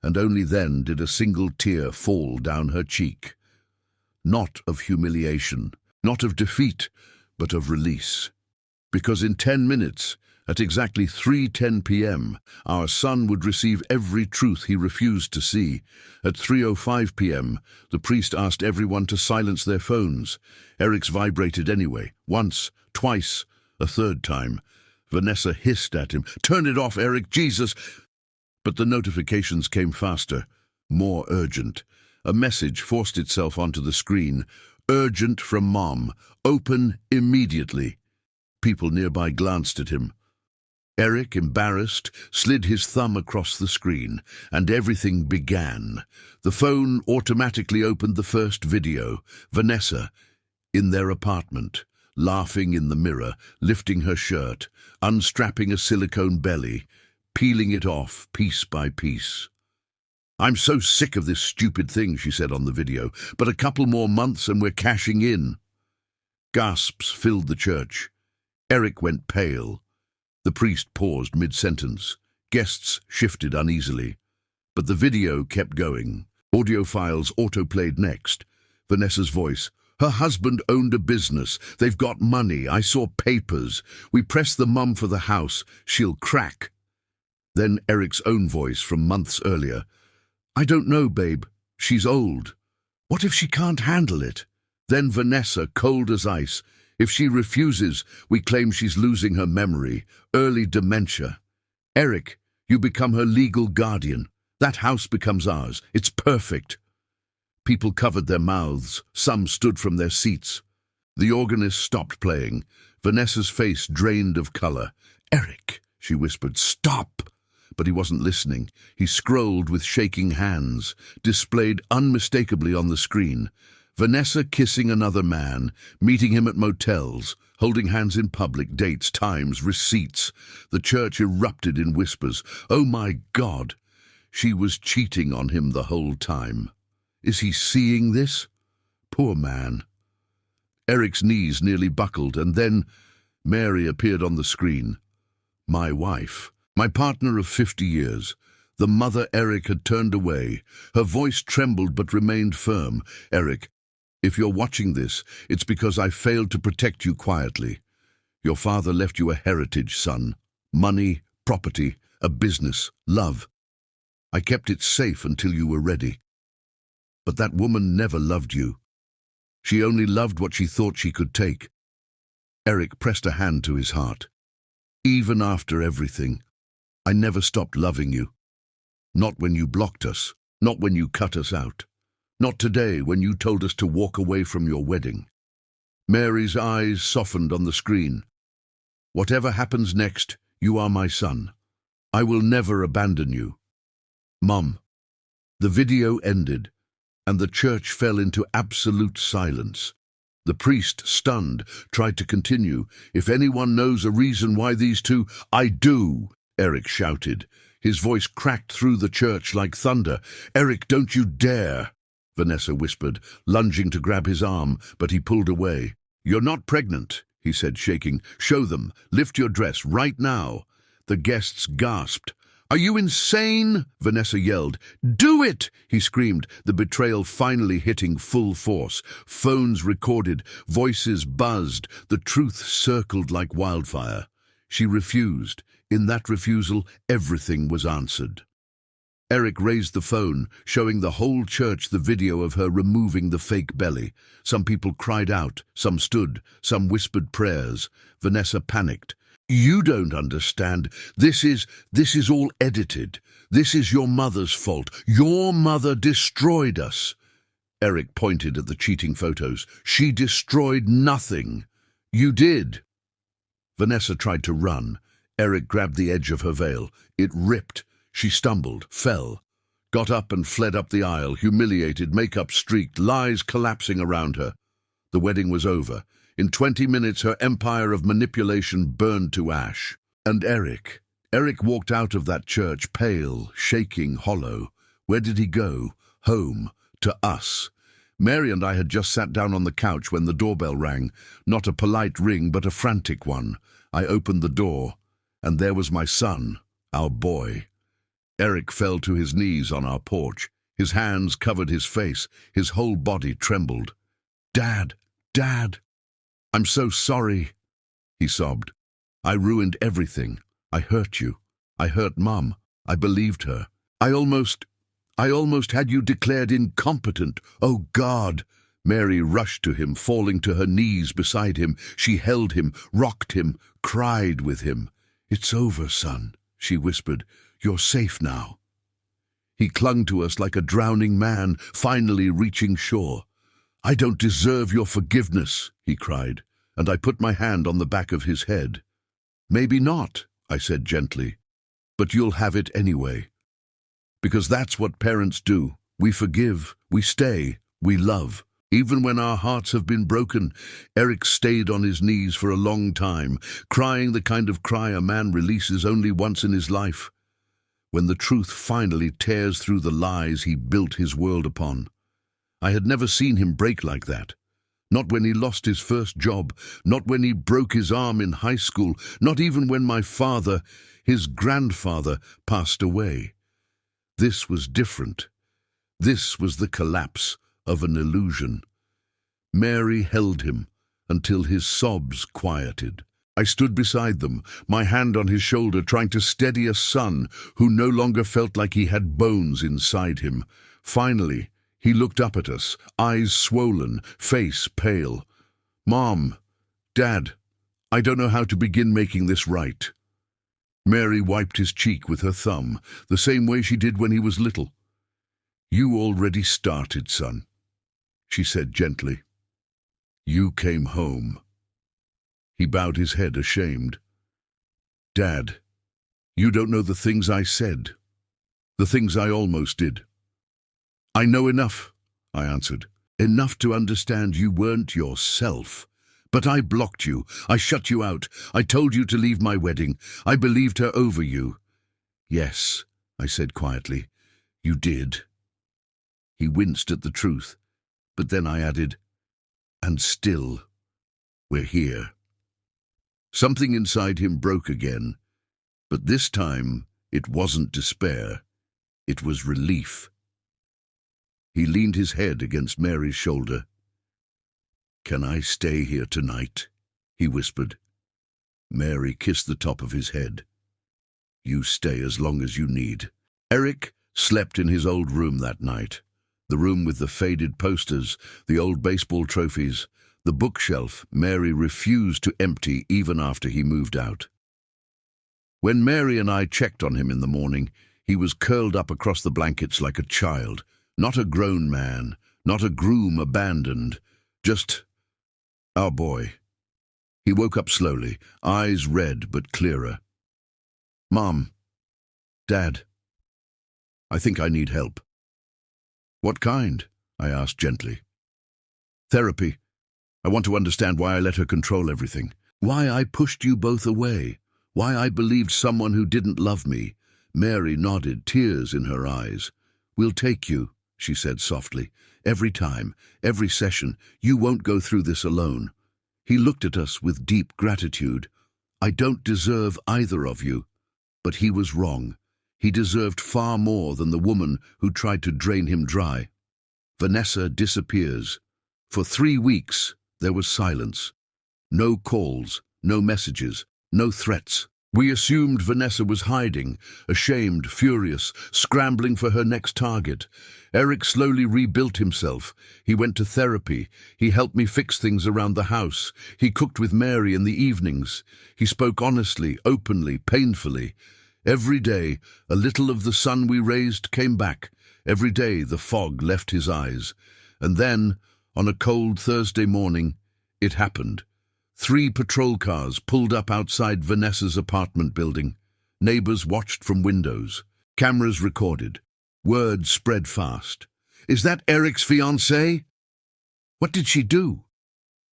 and only then did a single tear fall down her cheek. Not of humiliation, not of defeat, but of release. Because in 10 minutes, at exactly 3:10 p.m., our son would receive every truth he refused to see. At 3:05 p.m., the priest asked everyone to silence their phones. Eric's vibrated anyway, once, twice, a 3rd time. Vanessa hissed at him, "Turn it off, Eric, Jesus!" But the notifications came faster, more urgent. A message forced itself onto the screen. "Urgent from Mom. Open immediately." People nearby glanced at him. Eric, embarrassed, slid his thumb across the screen, and everything began. The phone automatically opened the first video. Vanessa, in their apartment, laughing in the mirror, lifting her shirt, unstrapping a silicone belly, peeling it off piece by piece. "I'm so sick of this stupid thing," she said on the video, "but a couple more months and we're cashing in." Gasps filled the church. Eric went pale. The priest paused mid-sentence. Guests shifted uneasily. But the video kept going. Audio files auto-played next. Vanessa's voice. "Her husband owned a business. They've got money. I saw papers. We pressed the mum for the house. She'll crack." Then Eric's own voice from months earlier. "I don't know, babe. She's old. What if she can't handle it?" Then Vanessa, cold as ice. "If she refuses, we claim she's losing her memory, early dementia. Eric, you become her legal guardian. That house becomes ours. It's perfect." People covered their mouths. Some stood from their seats. The organist stopped playing. Vanessa's face drained of color. "Eric," she whispered, "stop." but he wasn't listening. He scrolled with shaking hands, displayed unmistakably on the screen. Vanessa kissing another man, meeting him at motels, holding hands in public, dates, times, receipts. The church erupted in whispers. Oh my God! She was cheating on him the whole time. Is he seeing this? Poor man. Eric's knees nearly buckled, and then Mary appeared on the screen. My wife, my partner of 50 years, the mother Eric had turned away. Her voice trembled but remained firm. Eric, if you're watching this, it's because I failed to protect you quietly. Your father left you a heritage, son. Money, property, a business, love. I kept it safe until you were ready. But that woman never loved you. She only loved what she thought she could take. Eric pressed a hand to his heart. Even after everything, I never stopped loving you. Not when you blocked us, not when you cut us out. Not today when you told us to walk away from your wedding. Mary's eyes softened on the screen. Whatever happens next, you are my son. I will never abandon you. Mom. The video ended, and the church fell into absolute silence. The priest, stunned, tried to continue. If anyone knows a reason why these two— I do, Eric shouted. His voice cracked through the church like thunder. Eric, don't you dare, Vanessa whispered, lunging to grab his arm, but he pulled away. You're not pregnant, he said, shaking. Show them. Lift your dress right now. The guests gasped. Are you insane? Vanessa yelled. Do it, he screamed, the betrayal finally hitting full force. Phones recorded, voices buzzed, the truth circled like wildfire. She refused. In that refusal, everything was answered. Eric raised the phone, showing the whole church the video of her removing the fake belly. Some people cried out, some stood, some whispered prayers. Vanessa panicked. You don't understand. This is all edited. This is your mother's fault. Your mother destroyed us. Eric pointed at the cheating photos. She destroyed nothing. You did. Vanessa tried to run. Eric grabbed the edge of her veil. It ripped. She stumbled, fell, got up and fled up the aisle, humiliated, makeup streaked, lies collapsing around her. The wedding was over. In 20 minutes, her empire of manipulation burned to ash. And Eric walked out of that church, pale, shaking, hollow. Where did he go? Home, to us. Mary and I had just sat down on the couch when the doorbell rang. Not a polite ring, but a frantic one. I opened the door, and there was my son, our boy. Eric fell to his knees on our porch. His hands covered his face. His whole body trembled. Dad, Dad, I'm so sorry, he sobbed. I ruined everything. I hurt you. I hurt Mum. I believed her. I almost had you declared incompetent. Oh, God! Mary rushed to him, falling to her knees beside him. She held him, rocked him, cried with him. It's over, son, she whispered. You're safe now. He clung to us like a drowning man, finally reaching shore. I don't deserve your forgiveness, he cried, and I put my hand on the back of his head. Maybe not, I said gently, but you'll have it anyway. Because that's what parents do. We forgive, we stay, we love. Even when our hearts have been broken, Eric stayed on his knees for a long time, crying the kind of cry a man releases only once in his life. When the truth finally tears through the lies he built his world upon. I had never seen him break like that. Not when he lost his first job, not when he broke his arm in high school, not even when my father, his grandfather, passed away. This was different. This was the collapse of an illusion. Mary held him until his sobs quieted. I stood beside them, my hand on his shoulder, trying to steady a son who no longer felt like he had bones inside him. Finally, he looked up at us, eyes swollen, face pale. Mom, Dad, I don't know how to begin making this right. Mary wiped his cheek with her thumb, the same way she did when he was little. You already started, son, she said gently. You came home. He bowed his head, ashamed. Dad, You don't know the things I said, the things I almost did. I know enough, I answered. Enough to understand you weren't yourself. But I blocked you. I shut you out. I told you to leave my wedding. I believed her over you. Yes, I said quietly, you did. He winced at the truth, but then I added, and still, we're here. Something inside him broke again, but this time it wasn't despair. It was relief. He leaned his head against Mary's shoulder. Can I stay here tonight? He whispered. Mary kissed the top of his head. You stay as long as you need. Eric slept in his old room that night. The room with the faded posters, the old baseball trophies, the bookshelf Mary refused to empty even after he moved out. When Mary and I checked on him in the morning, he was curled up across the blankets like a child, not a grown man, not a groom abandoned, just our boy. He woke up slowly, eyes red but clearer. Mom, Dad, I think I need help. What kind? I asked gently. Therapy. I want to understand why I let her control everything. Why I pushed you both away. Why I believed someone who didn't love me. Mary nodded, tears in her eyes. We'll take you, she said softly. Every time, every session, you won't go through this alone. He looked at us with deep gratitude. I don't deserve either of you. But he was wrong. He deserved far more than the woman who tried to drain him dry. Vanessa disappears. For 3 weeks, there was silence. No calls, no messages, no threats. We assumed Vanessa was hiding, ashamed, furious, scrambling for her next target. Eric slowly rebuilt himself. He went to therapy. He helped me fix things around the house. He cooked with Mary in the evenings. He spoke honestly, openly, painfully. Every day, a little of the sun we raised came back. Every day, the fog left his eyes. And then, on a cold Thursday morning, it happened. 3 patrol cars pulled up outside Vanessa's apartment building. Neighbors watched from windows. Cameras recorded. Word spread fast. Is that Eric's fiancée? What did she do?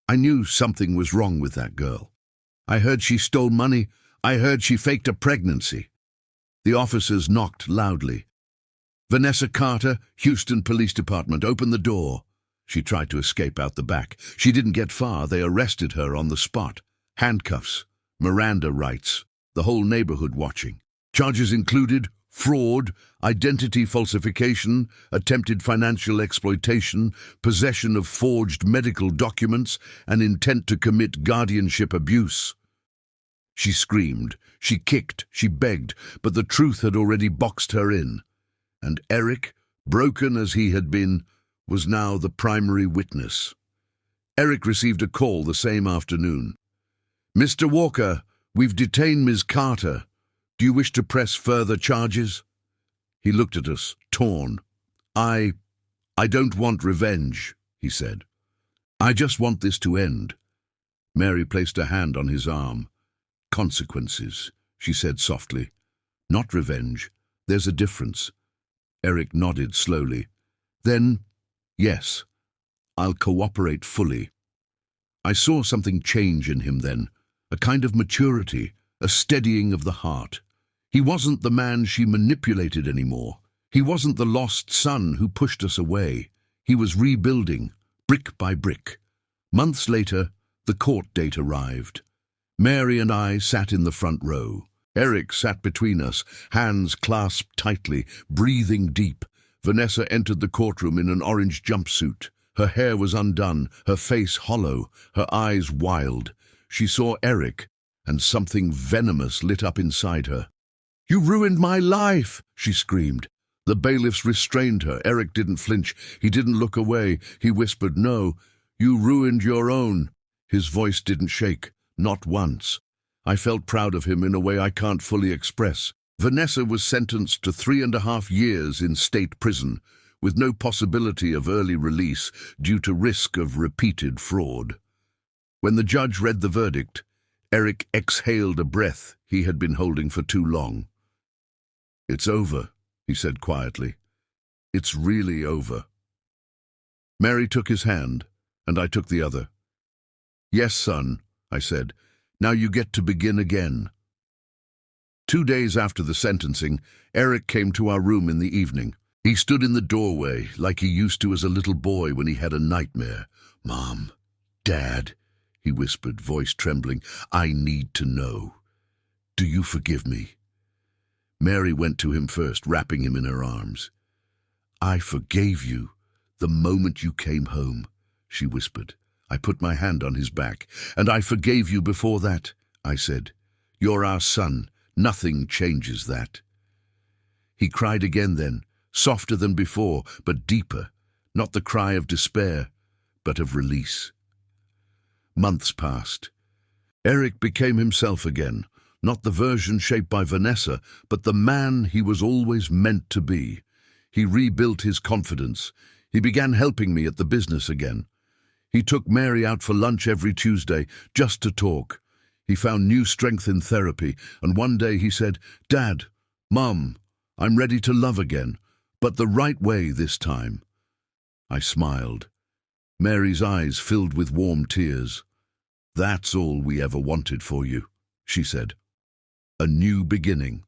I knew something was wrong with that girl. I heard she stole money. I heard she faked a pregnancy. The officers knocked loudly. Vanessa Carter, Houston Police Department, open the door. She tried to escape out the back. She didn't get far. They arrested her on the spot. Handcuffs, Miranda rights, the whole neighborhood watching. Charges included fraud, identity falsification, attempted financial exploitation, possession of forged medical documents, and intent to commit guardianship abuse. She screamed, she kicked, she begged, but the truth had already boxed her in. And Eric, broken as he had been, was now the primary witness. Eric received a call the same afternoon. Mr. Walker, we've detained Ms. Carter. Do you wish to press further charges? He looked at us, torn. I don't want revenge, he said. I just want this to end. Mary placed a hand on his arm. Consequences, she said softly. Not revenge. There's a difference. Eric nodded slowly. Then, yes, I'll cooperate fully. I saw something change in him then, a kind of maturity, a steadying of the heart. He wasn't the man she manipulated anymore. He wasn't the lost son who pushed us away. He was rebuilding, brick by brick. Months later, the court date arrived. Mary and I sat in the front row. Eric sat between us, hands clasped tightly, breathing deep. Vanessa entered the courtroom in an orange jumpsuit. Her hair was undone, her face hollow, her eyes wild. She saw Eric, and something venomous lit up inside her. "You ruined my life!" she screamed. The bailiffs restrained her. Eric didn't flinch. He didn't look away. He whispered, "No, you ruined your own." His voice didn't shake. Not once. I felt proud of him in a way I can't fully express. Vanessa was sentenced to 3.5 years in state prison, with no possibility of early release due to risk of repeated fraud. When the judge read the verdict, Eric exhaled a breath he had been holding for too long. "It's over," he said quietly. "It's really over." Mary took his hand, and I took the other. "Yes, son," I said. "Now you get to begin again." 2 days after the sentencing, Eric came to our room in the evening. He stood in the doorway like he used to as a little boy when he had a nightmare. "Mom, Dad," he whispered, voice trembling, "I need to know. Do you forgive me?" Mary went to him first, wrapping him in her arms. "I forgave you the moment you came home," she whispered. I put my hand on his back. "And I forgave you before that," I said. "You're our son. Nothing changes that." He cried again then, softer than before, but deeper, not the cry of despair, but of release. Months passed. Eric became himself again, not the version shaped by Vanessa, but the man he was always meant to be. He rebuilt his confidence. He began helping me at the business again. He took Mary out for lunch every Tuesday, just to talk. He found new strength in therapy, and one day he said, "Dad, Mom, I'm ready to love again, but the right way this time." I smiled. Mary's eyes filled with warm tears. "That's all we ever wanted for you," she said. A new beginning.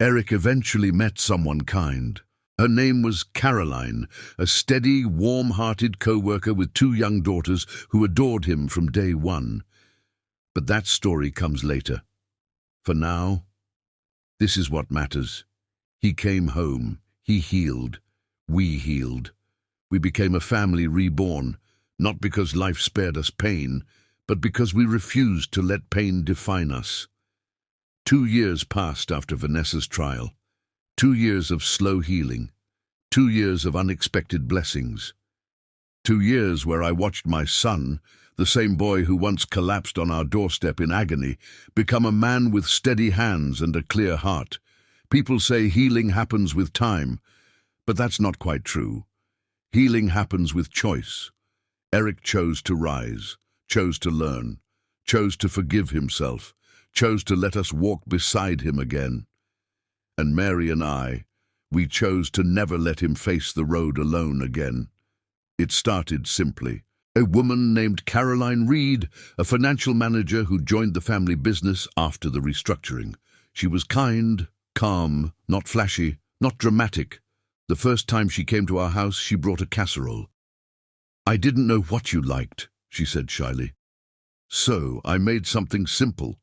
Eric eventually met someone kind. Her name was Caroline, a steady, warm-hearted co-worker with 2 young daughters who adored him from day one. But that story comes later. For now, this is what matters. He came home. He healed. We healed. We became a family reborn, not because life spared us pain, but because we refused to let pain define us. 2 years passed after Vanessa's trial. 2 years of slow healing. 2 years of unexpected blessings. 2 years where I watched my son, the same boy who once collapsed on our doorstep in agony, become a man with steady hands and a clear heart. People say healing happens with time, but that's not quite true. Healing happens with choice. Eric chose to rise, chose to learn, chose to forgive himself, chose to let us walk beside him again. And Mary and I, we chose to never let him face the road alone again. It started simply. A woman named Caroline Reed, a financial manager who joined the family business after the restructuring. She was kind, calm, not flashy, not dramatic. The first time she came to our house, she brought a casserole. "I didn't know what you liked," she said shyly. "So I made something simple."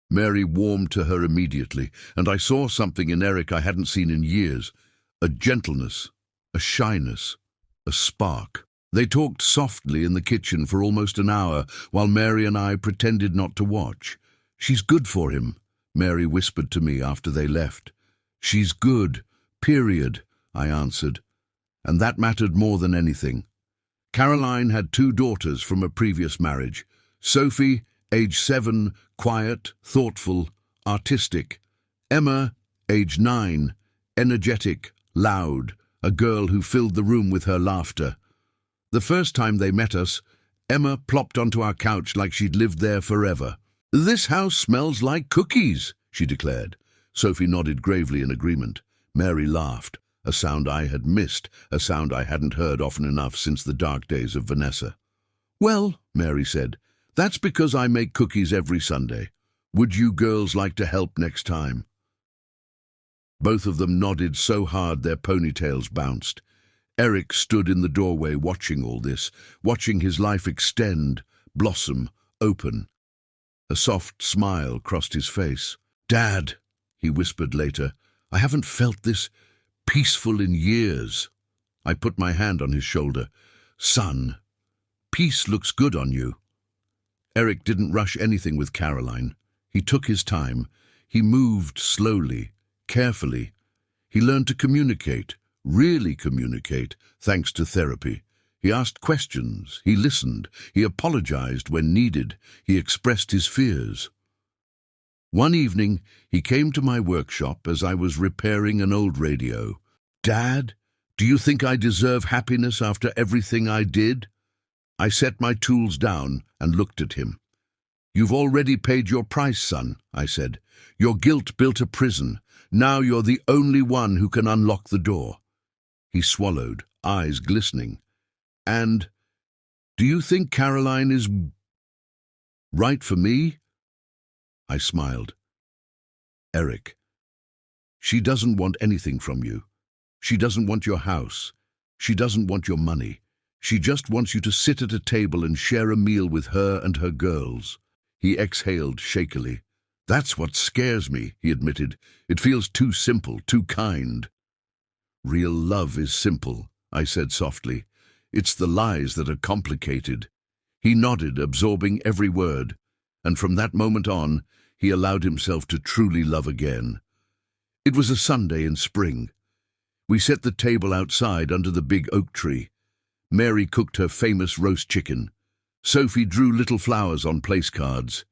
Mary warmed to her immediately, and I saw something in Eric I hadn't seen in years. A gentleness, a shyness, a spark. They talked softly in the kitchen for almost an hour, while Mary and I pretended not to watch. "She's good for him," Mary whispered to me after they left. "She's good, period," I answered. And that mattered more than anything. Caroline had 2 daughters from a previous marriage. Sophie, age 7, quiet, thoughtful, artistic. Emma, age 9, energetic, loud, a girl who filled the room with her laughter. The first time they met us, Emma plopped onto our couch like she'd lived there forever. "This house smells like cookies," she declared. Sophie nodded gravely in agreement. Mary laughed, a sound I had missed, a sound I hadn't heard often enough since the dark days of Vanessa. "Well," Mary said, "that's because I make cookies every Sunday. Would you girls like to help next time?" Both of them nodded so hard their ponytails bounced. Eric stood in the doorway watching all this, watching his life extend, blossom, open. A soft smile crossed his face. "Dad," he whispered later, "I haven't felt this peaceful in years." I put my hand on his shoulder. "Son, peace looks good on you." Eric didn't rush anything with Caroline. He took his time. He moved slowly, carefully. He learned to communicate, really communicate, thanks to therapy. He asked questions, he listened, he apologized when needed, he expressed his fears. One evening, he came to my workshop as I was repairing an old radio. "Dad, do you think I deserve happiness after everything I did?" I set my tools down and looked at him. "You've already paid your price, son," I said. "Your guilt built a prison. Now you're the only one who can unlock the door." He swallowed, eyes glistening. "And do you think Caroline is right for me?" I smiled. "Eric, she doesn't want anything from you. She doesn't want your house. She doesn't want your money. She just wants you to sit at a table and share a meal with her and her girls." He exhaled shakily. "That's what scares me," he admitted. "It feels too simple, too kind." "Real love is simple," I said softly. "It's the lies that are complicated." He nodded, absorbing every word, and from that moment on, he allowed himself to truly love again. It was a Sunday in spring. We set the table outside under the big oak tree. Mary cooked her famous roast chicken. Sophie drew little flowers on place cards.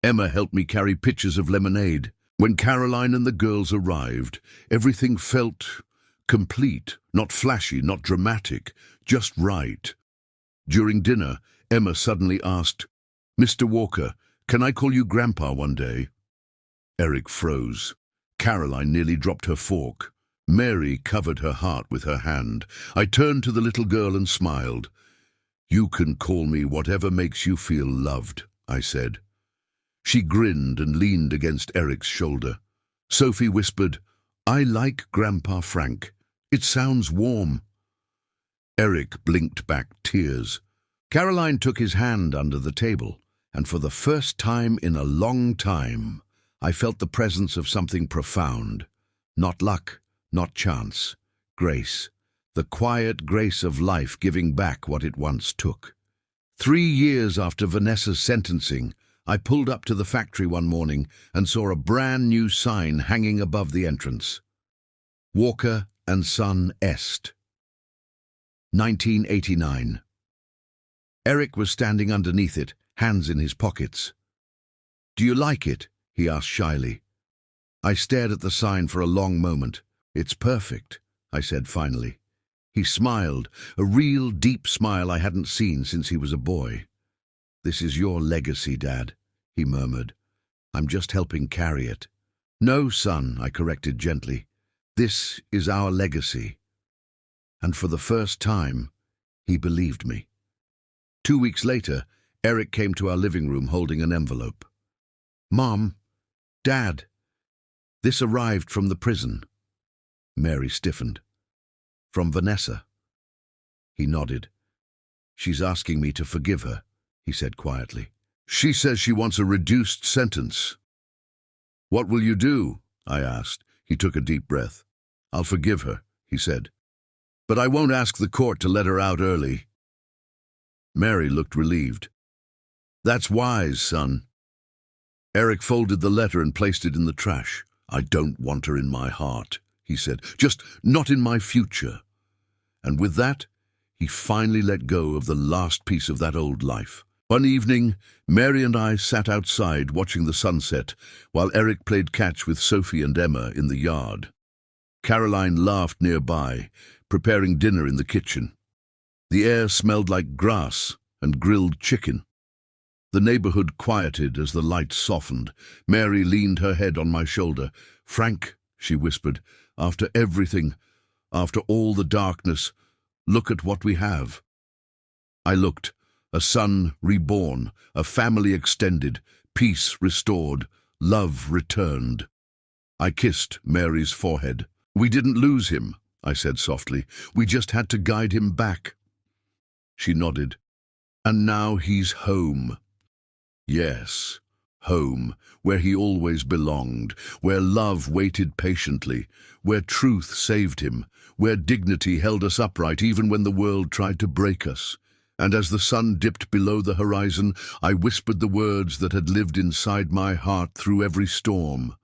Emma helped me carry pitchers of lemonade. When Caroline and the girls arrived, everything felt complete, not flashy, not dramatic, just right. During dinner, Emma suddenly asked, "Mr. Walker, can I call you Grandpa one day?" Eric froze. Caroline nearly dropped her fork. Mary covered her heart with her hand. I turned to the little girl and smiled. "You can call me whatever makes you feel loved," I said. She grinned and leaned against Eric's shoulder. Sophie whispered, "I like Grandpa Frank. It sounds warm." Eric blinked back tears. Caroline took his hand under the table, and for the first time in a long time, I felt the presence of something profound. Not luck, not chance. Grace. The quiet grace of life giving back what it once took. 3 years after Vanessa's sentencing, I pulled up to the factory one morning and saw a brand new sign hanging above the entrance. Walker and Son Est. 1989. Eric was standing underneath it, hands in his pockets. "Do you like it?" he asked shyly. I stared at the sign for a long moment. "It's perfect," I said finally. He smiled, a real deep smile I hadn't seen since he was a boy. "This is your legacy, Dad," he murmured. "I'm just helping carry it." "No, son," I corrected gently. "This is our legacy." And for the first time, he believed me. 2 weeks later, Eric came to our living room holding an envelope. "Mom, Dad, this arrived from the prison." Mary stiffened. "From Vanessa." He nodded. "She's asking me to forgive her," he said quietly. "She says she wants a reduced sentence." "What will you do?" I asked. He took a deep breath. "I'll forgive her," he said. "But I won't ask the court to let her out early." Mary looked relieved. "That's wise, son." Eric folded the letter and placed it in the trash. "I don't want her in my heart," he said. "Just not in my future." And with that, he finally let go of the last piece of that old life. One evening, Mary and I sat outside watching the sunset while Eric played catch with Sophie and Emma in the yard. Caroline laughed nearby, preparing dinner in the kitchen. The air smelled like grass and grilled chicken. The neighborhood quieted as the lights softened. Mary leaned her head on my shoulder. "Frank," she whispered, "after everything, after all the darkness, look at what we have." I looked. A son reborn, a family extended, peace restored, love returned. I kissed Mary's forehead. "We didn't lose him," I said softly. "We just had to guide him back." She nodded. "And now he's home." Yes, home, where he always belonged, where love waited patiently, where truth saved him, where dignity held us upright even when the world tried to break us. And as the sun dipped below the horizon, I whispered the words that had lived inside my heart through every storm.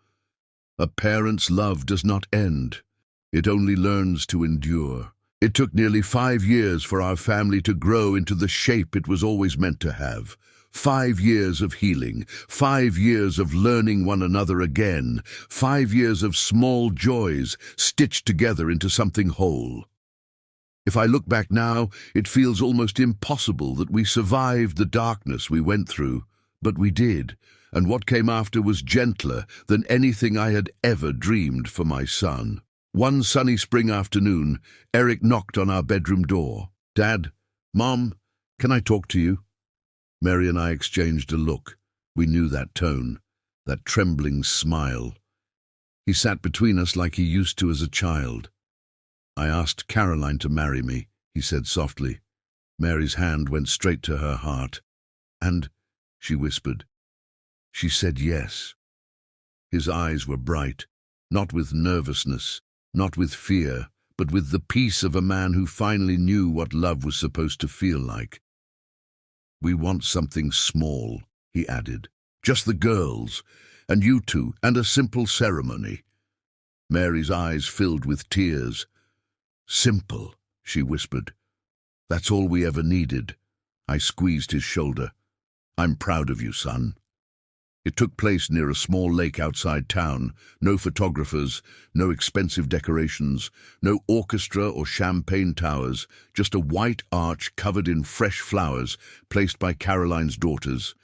A parent's love does not end. It only learns to endure. It took nearly 5 years for our family to grow into the shape it was always meant to have. 5 years of healing, 5 years of learning one another again, 5 years of small joys stitched together into something whole. If I look back now, it feels almost impossible that we survived the darkness we went through, But we did, and what came after was gentler than anything I had ever dreamed for my son. One sunny spring afternoon, Eric knocked on our bedroom door. "Dad, Mom, can I talk to you?" Mary and I exchanged a look. We knew that tone, that trembling smile. He sat between us like he used to as a child. "I asked Caroline to marry me," he said softly. Mary's hand went straight to her heart. "And," she whispered, "she said yes." His eyes were bright, not with nervousness, not with fear, but with the peace of a man who finally knew what love was supposed to feel like. "We want something small," he added. "Just the girls, and you two, and a simple ceremony." Mary's eyes filled with tears. "Simple," she whispered. "That's all we ever needed." I squeezed his shoulder. "I'm proud of you, son." It took place near a small lake outside town. No photographers, no expensive decorations, no orchestra or champagne towers, just a white arch covered in fresh flowers placed by Caroline's daughters,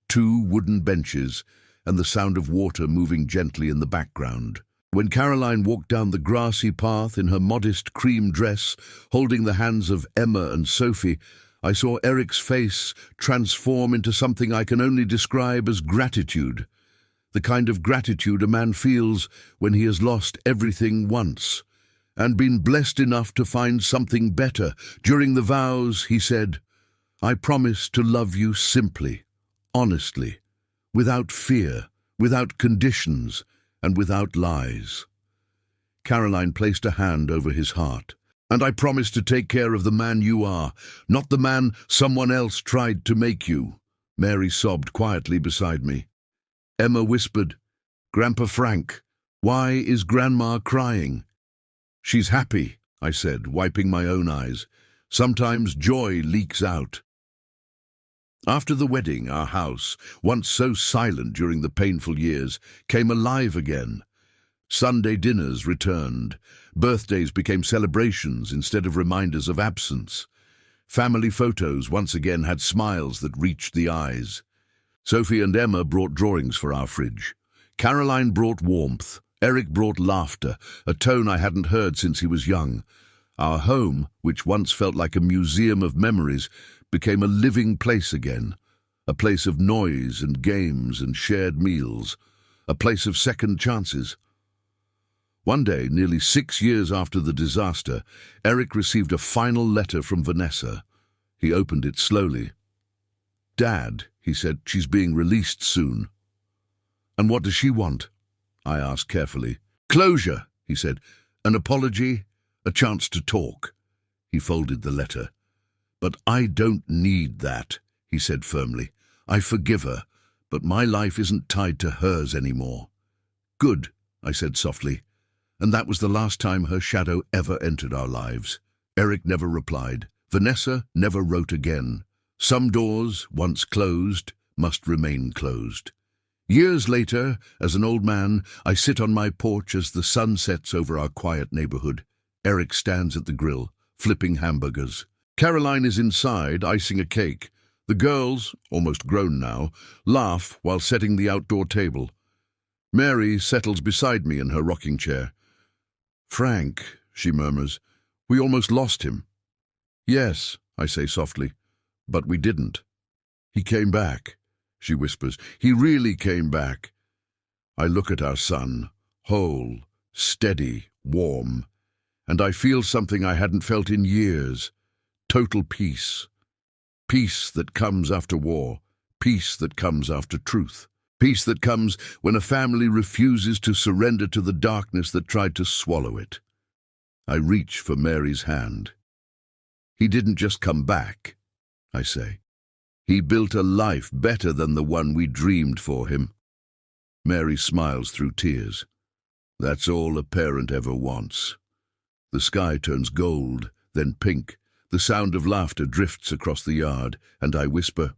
2 wooden benches, and the sound of water moving gently in the background. When Caroline walked down the grassy path in her modest cream dress, holding the hands of Emma and Sophie, I saw Eric's face transform into something I can only describe as gratitude. The kind of gratitude a man feels when he has lost everything once, and been blessed enough to find something better. During the vows, he said, "I promise to love you simply, honestly, without fear, without conditions, and without lies." Caroline placed a hand over his heart. "And I promise to take care of the man you are, not the man someone else tried to make you." Mary sobbed quietly beside me. Emma whispered, "Grandpa Frank, why is Grandma crying?" "She's happy," I said, wiping my own eyes. "Sometimes joy leaks out." After the wedding, our house, once so silent during the painful years, came alive again. Sunday dinners returned. Birthdays became celebrations instead of reminders of absence. Family photos once again had smiles that reached the eyes. Sophie and Emma brought drawings for our fridge. Caroline brought warmth. Eric brought laughter, a tone I hadn't heard since he was young. Our home, which once felt like a museum of memories, became a living place again. A place of noise and games and shared meals. A place of second chances. One day, nearly 6 years after the disaster, Eric received a final letter from Vanessa. He opened it slowly. "Dad," he said, "she's being released soon." "And what does she want?" I asked carefully. "Closure," he said. "An apology, a chance to talk." He folded the letter. "But I don't need that," he said firmly. "I forgive her, but my life isn't tied to hers anymore." "Good," I said softly. And that was the last time her shadow ever entered our lives. Eric never replied. Vanessa never wrote again. Some doors, once closed, must remain closed. Years later, as an old man, I sit on my porch as the sun sets over our quiet neighborhood. Eric stands at the grill, flipping hamburgers. Caroline is inside, icing a cake. The girls, almost grown now, laugh while setting the outdoor table. Mary settles beside me in her rocking chair. "Frank," she murmurs, "we almost lost him." "Yes," I say softly, "but we didn't." "He came back," she whispers. "He really came back." I look at our son, whole, steady, warm, and I feel something I hadn't felt in years. Total peace. Peace that comes after war. Peace that comes after truth. Peace that comes when a family refuses to surrender to the darkness that tried to swallow it. I reach for Mary's hand. "He didn't just come back," I say. "He built a life better than the one we dreamed for him." Mary smiles through tears. "That's all a parent ever wants." The sky turns gold, then pink. The sound of laughter drifts across the yard, and I whisper,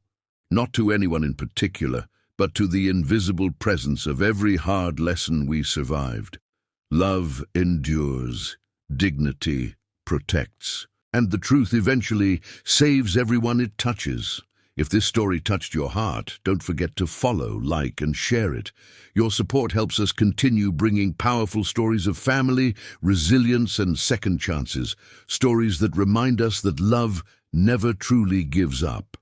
not to anyone in particular, but to the invisible presence of every hard lesson we survived. Love endures, dignity protects, and the truth eventually saves everyone it touches. If this story touched your heart, don't forget to follow, like, and share it. Your support helps us continue bringing powerful stories of family, resilience, and second chances. Stories that remind us that love never truly gives up.